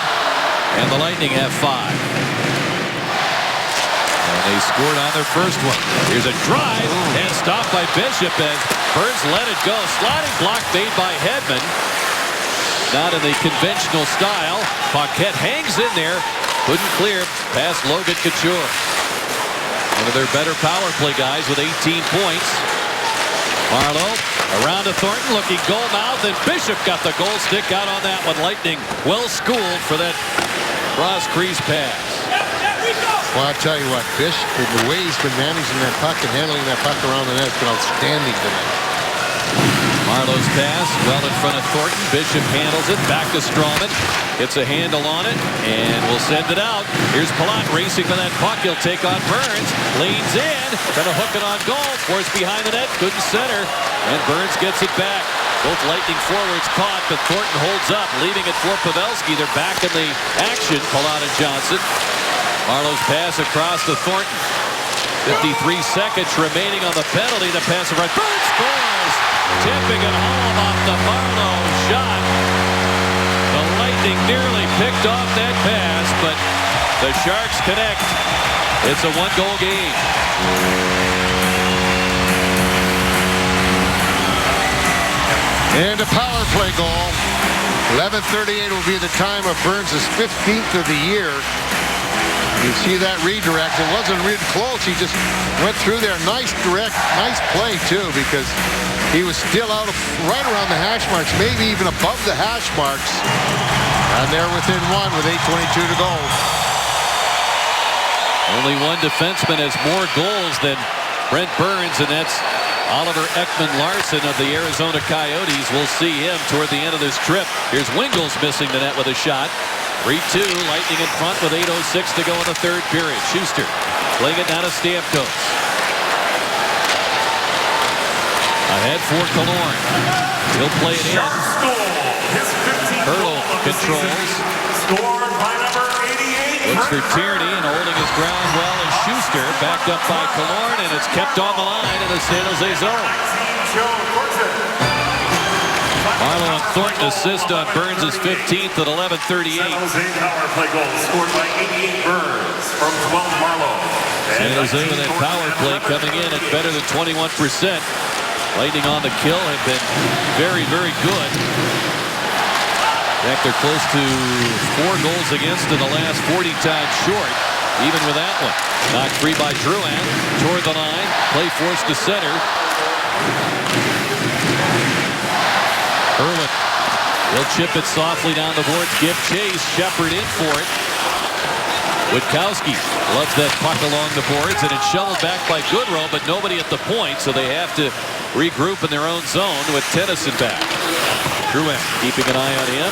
and the Lightning have 5. They scored on their first one. Here's a drive and stopped by Bishop as Burns let it go. Sliding block made by Hedman. Not in the conventional style. Paquette hangs in there. Couldn't clear past Logan Couture. One of their better power play guys with 18 points. Marleau around to Thornton looking goal mouth, and Bishop got the goal stick out on that one. Lightning well schooled for that cross crease pass. Well, I'll tell you what, Bishop, the way he's been managing that puck and handling that puck around the net has been outstanding tonight. Marleau's pass well in front of Thornton. Bishop handles it back to Strawman. Gets a handle on it and will send it out. Here's Palat racing for that puck. He'll take on Burns. Leans in. Gonna hook it on goal. Forced behind the net. Couldn't center. And Burns gets it back. Both Lightning forwards caught, but Thornton holds up, leaving it for Pavelski. They're back in the action, Palat and Johnson. Marleau's pass across to Thornton. 53 seconds remaining on the penalty. The pass right. Burns scores! Tipping it home off the Marleau shot. The Lightning nearly picked off that pass, but the Sharks connect. It's a 1-goal game. And a power play goal. 11:38 will be the time of Burns' 15th of the year. You see that redirect. It wasn't really close. He just went through there. Nice direct, nice play too, because he was still out of right around the hash marks, maybe even above the hash marks. And they're within 1 with 8:22 to go. Only one defenseman has more goals than Brent Burns, and that's Oliver Ekman-Larsson of the Arizona Coyotes. We'll see him toward the end of this trip. Here's Wingels missing the net with a shot. 3-2, Lightning in front with 8:06 to go in the third period. Schuster playing it down to Stamkos. Ahead for Killorn. He'll play it in. Hurdle controls. Scored by number 88. Looks for Tierney and holding his ground well is Schuster. Backed up by Killorn, and it's kept on the line in the San Jose zone. Marleau and Thornton assist on Burns' 15th at 11:38. San Jose power play goal scored by 88 Burns from 12 Marleau. San Jose with that power play coming in at better than 21%. Lightning on the kill have been very, very good. In fact, they're close to 4 goals against in the last 40 times short, even with that one. Knocked free by Drouin. Toward the line. Play forced to center. Irwin. He'll chip it softly down the boards. Give chase. Shepard in for it. Witkowski loves that puck along the boards, and it's shoveled back by Goodrow, but nobody at the point, so they have to regroup in their own zone with Tennyson back. Drouin keeping an eye on him.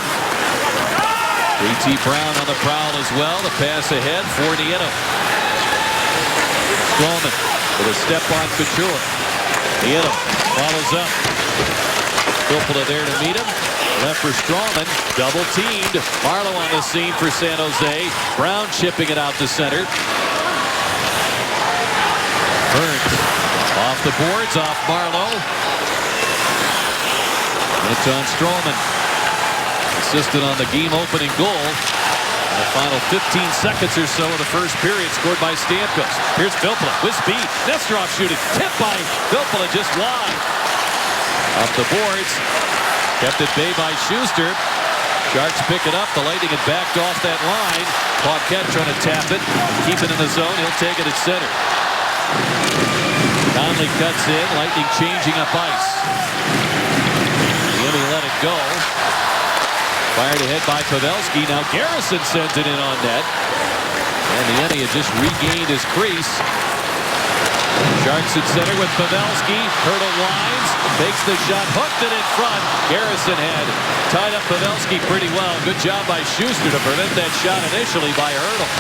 A.T. Brown on the prowl as well. The pass ahead for Nieto. Strowman with a step on Couture. He hit him. Follows up. Filppula there to meet him. Left for Strowman. Double teamed. Marleau on the scene for San Jose. Brown chipping it out to center. Burns off the boards, off Marleau. It's on Strowman. Assisted on the game-opening goal. In the final 15 seconds or so of the first period, scored by Stamkos. Here's Filppula with speed. Nesterov shooting. Tipped by Filppula just wide. Off the boards. Kept at bay by Schuster. Sharks pick it up. The Lightning had backed off that line. Paquette trying to tap it. Keep it in the zone. He'll take it at center. Conley cuts in. Lightning changing up ice. Niemi let it go. Fired ahead by Pavelski. Now Garrison sends it in on net. And Niemi had just regained his crease. Sharks at center with Pavelski. Hurdle lines. Takes the shot. Hooked it in front. Garrison had tied up Pavelski pretty well. Good job by Schuster to prevent that shot initially by Hurdle.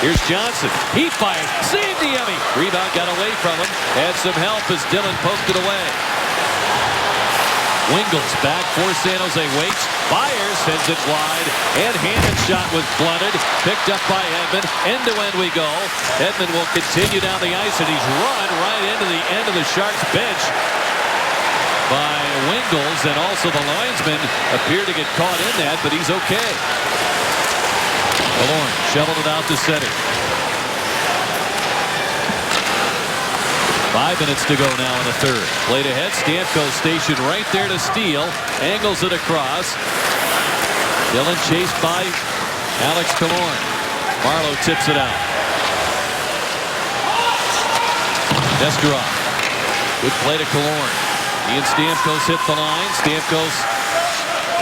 Here's Johnson. He fires. Saved Niemi. Rebound got away from him. Had some help as Dillon poked it away. Wingles back for San Jose. Waits. Fires. Sends it wide. And Hammond's shot was blunted. Picked up by Edman. End to end we go. Edman will continue down the ice, and he's run right into the end of the Sharks bench by Wingles, and also the linesman appeared to get caught in that, but he's okay. Killorn shoveled it out to center. 5 minutes to go now in the third. Played ahead. Stamkos stationed right there to steal. Angles it across. Dillon chased by Alex Killorn. Marleau tips it out. Nesterov. Good play to Killorn. He and Stamkos hit the line. Stamkos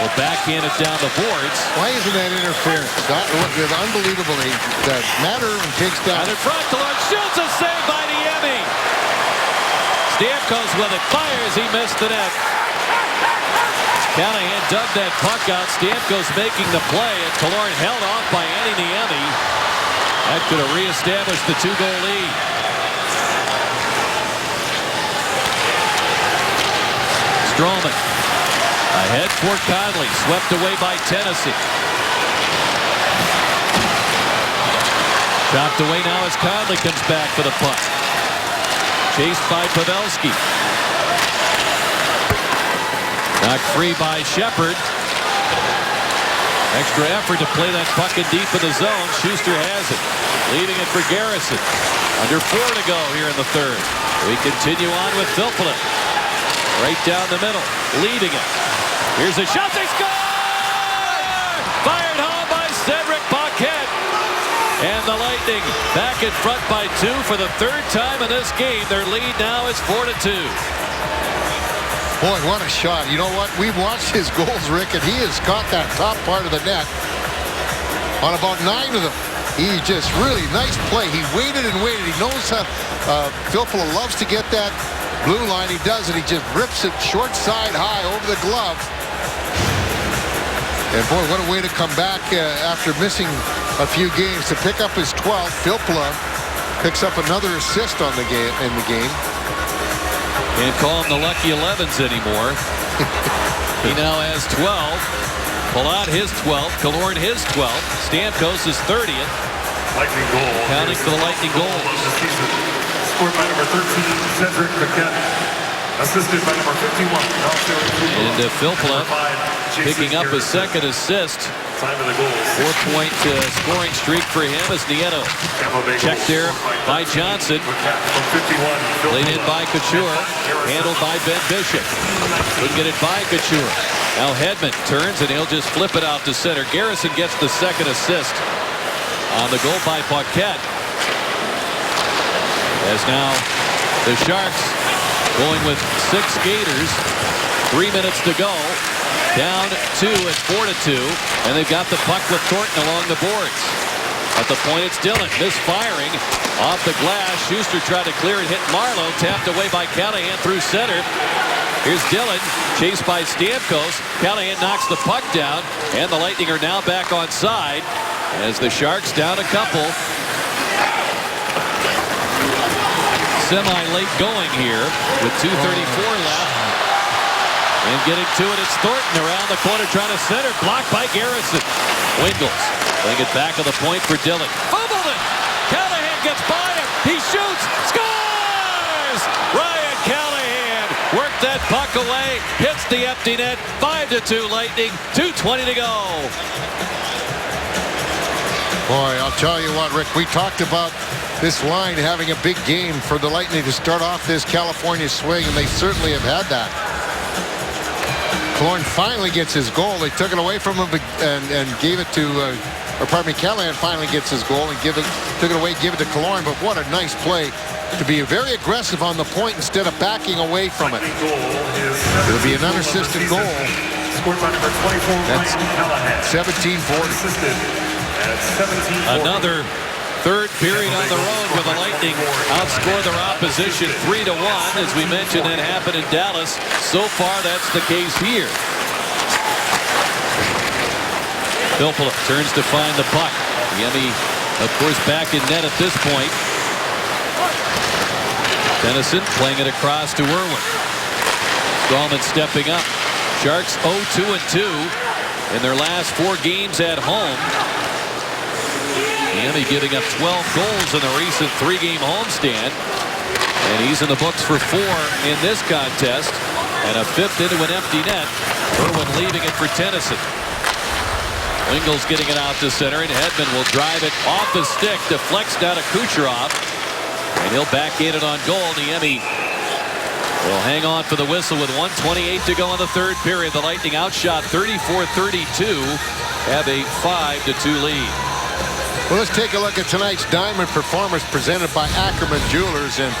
will backhand it down the boards. Why isn't that interference? Unbelievably, that matter takes down. Out in front, Killorn shoots, a save by Niemi. Stamkos with it, fires, he missed the net. Callahan dug that puck out. Stamkos making the play, and Killorn held off by Antti Niemi. That could have reestablished the 2-goal lead. Strowman ahead for Conley, swept away by Tennessee. Chopped away now as Conley comes back for the puck. Chased by Pavelski. Knocked free by Shepherd. Extra effort to play that puck in deep in the zone. Schuster has it. Leaving it for Garrison. Under 4 to go here in the third. We continue on with Filppula. Right down the middle. Leaving it. Here's a shot. They score! Fired home by Cedric Paquette. And the Lightning back in front by 2 for the third time in this game. Their lead now is 4-2. Boy, what a shot. You know what? We've watched his goals, Rick, and he has caught that top part of the net on about 9 of them. He just really nice play. He waited and waited. He knows how Filppula loves to get that blue line. He does it. He just rips it short side high over the glove. And boy, what a way to come back after missing a few games to pick up his 12th. Filppula picks up another assist on the game in the game. Can't call him the Lucky 11s anymore. He now has 12. Palat his 12th. Killorn his 12th. Stamkos his 30th. Lightning goal. Counting for the Lightning goals. Scored by number 13, Cedric Paquette. Assisted by number 51, and Filppula picking up his second assist. Time of the goal. 4-point scoring streak for him as Nieto. Checked there by Johnson. Played in by Couture. Handled by Ben Bishop. Couldn't get it by Couture. Now Hedman turns and he'll just flip it out to center. Garrison gets the second assist on the goal by Paquette. As now the Sharks going with 6 skaters. 3 minutes to go. Down 2 at 4-2. And they've got the puck with Thornton along the boards. At the point, it's Dillon. Misfiring off the glass. Schuster tried to clear it, hit Marleau. Tapped away by Callahan through center. Here's Dillon, chased by Stamkos. Callahan knocks the puck down. And the Lightning are now back on side as the Sharks down a couple. semi-late going here with 2:34 left. And getting to it, it's Thornton around the corner trying to center. Blocked by Garrison. Wingles playing it back of the point for Dillon. Fumbled it. Callahan gets by him. He shoots. Scores! Ryan Callahan worked that puck away. Hits the empty net. 5-2 Lightning. 2:20 to go. Boy, I'll tell you what, Rick, we talked about this line having a big game for the Lightning to start off this California swing, and they certainly have had that. Killorn finally gets his goal. They took it away from him and gave it to, Callahan finally gets his goal and took it away, give it to Killorn. But what a nice play to be very aggressive on the point instead of backing away from it. It'll be an unassisted goal. Scored by number 24, That's Ryan Callahan. 17-40. Assisted at 17-40. Another third period on the road where the Lightning outscore their opposition 3-1. As we mentioned, that happened in Dallas. So far, that's the case here. Filppula turns to find the puck. Niemi, of course, back in net at this point. Tennyson playing it across to Irwin. Strawman stepping up. Sharks 0-2-2 in their last 4 games at home. Niemi giving up 12 goals in the recent 3-game homestand. And he's in the books for 4 in this contest. And a 5th into an empty net. Irwin leaving it for Tennyson. Wingles getting it out to center, and Hedman will drive it off the stick. Deflects down to Kucherov. And he'll backhand it on goal. Niemi will hang on for the whistle with 1:28 to go in the third period. The Lightning outshot 34-32. Have a 5-2 lead. Well, let's take a look at tonight's Diamond Performance presented by Ackerman Jewelers, and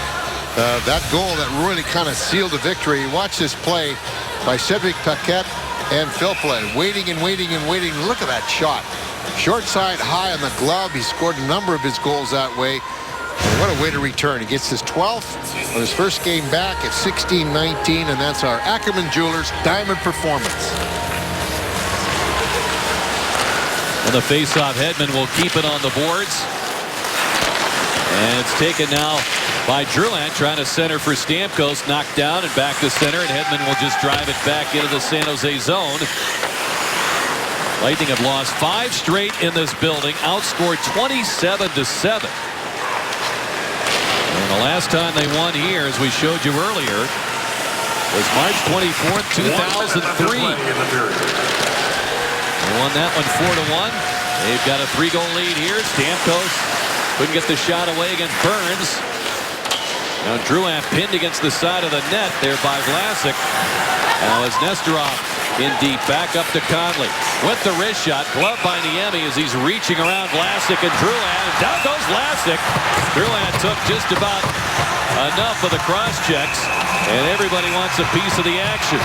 that goal that really kind of sealed the victory. Watch this play by Cedric Paquette and Filppula, waiting and waiting and waiting. Look at that shot. Short side high on the glove. He scored a number of his goals that way. And what a way to return. He gets his 12th on his first game back at 16-19, and that's our Ackerman Jewelers Diamond Performance. And the face-off, Hedman will keep it on the boards. And it's taken now by Drouin, trying to center for Stamkos. Knocked down and back to center, and Hedman will just drive it back into the San Jose zone. Lightning have lost 5 straight in this building, outscored 27-7. And the last time they won here, as we showed you earlier, was March 24th, 2003. They won that one 4-1. They've got a 3-goal lead here. Stamkos couldn't get the shot away against Burns. Now Drouin pinned against the side of the net there by Vlasic. Now as Nesterov in deep, back up to Conley. With the wrist shot, gloved by Niemi as he's reaching around Vlasic and Drouin. And down goes Vlasic. Drouin took just about enough of the cross checks, and everybody wants a piece of the action.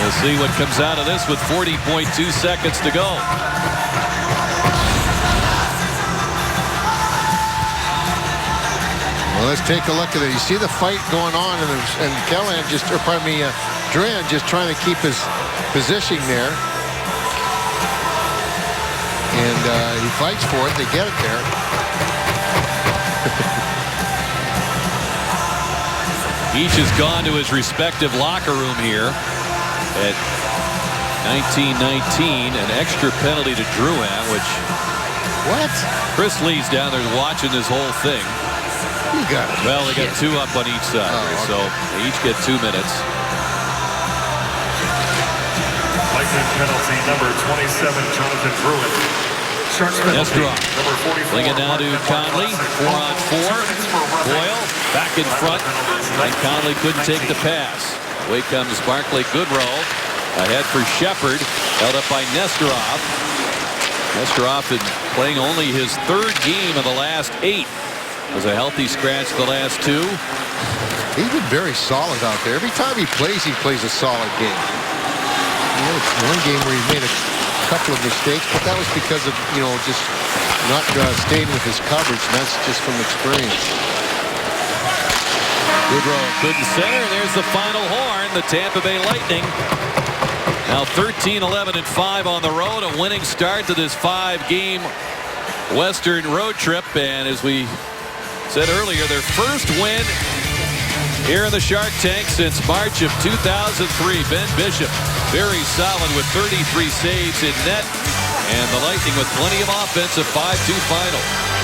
We'll see what comes out of this with 40.2 seconds to go. Well, let's take a look at it. You see the fight going on, and Callahan just, or pardon me, Drouin just trying to keep his position there. And he fights for it. They get it there. Each has gone to his respective locker room here. At 19-19, an extra penalty to Drouin, which... What? Chris Lee's down there watching this whole thing. You got it. Well, they got 2 up on each side, okay. So they each get 2 minutes. Lightning penalty number 27, Jonathan Drouin. Sharks penalty number 44. Bring it now to Conley. 4-on-4. Boyle back in front, and Conley couldn't take the pass. Away comes Barclay Goodrow. Ahead for Shepard. Held up by Nesterov. Nesterov been playing only his 3rd game of the last 8. Was a healthy scratch the last 2. He's been very solid out there. Every time he plays a solid game. You know, it's one game where he made a couple of mistakes, but that was because of, just not staying with his coverage, and that's just from experience. Woodrow couldn't center, and there's the final horn. The Tampa Bay Lightning now 13-11-5 on the road. A winning start to this 5-game Western road trip. And as we said earlier, their first win here in the Shark Tank since March of 2003. Ben Bishop very solid with 33 saves in net. And the Lightning with plenty of offense, a 5-2 final.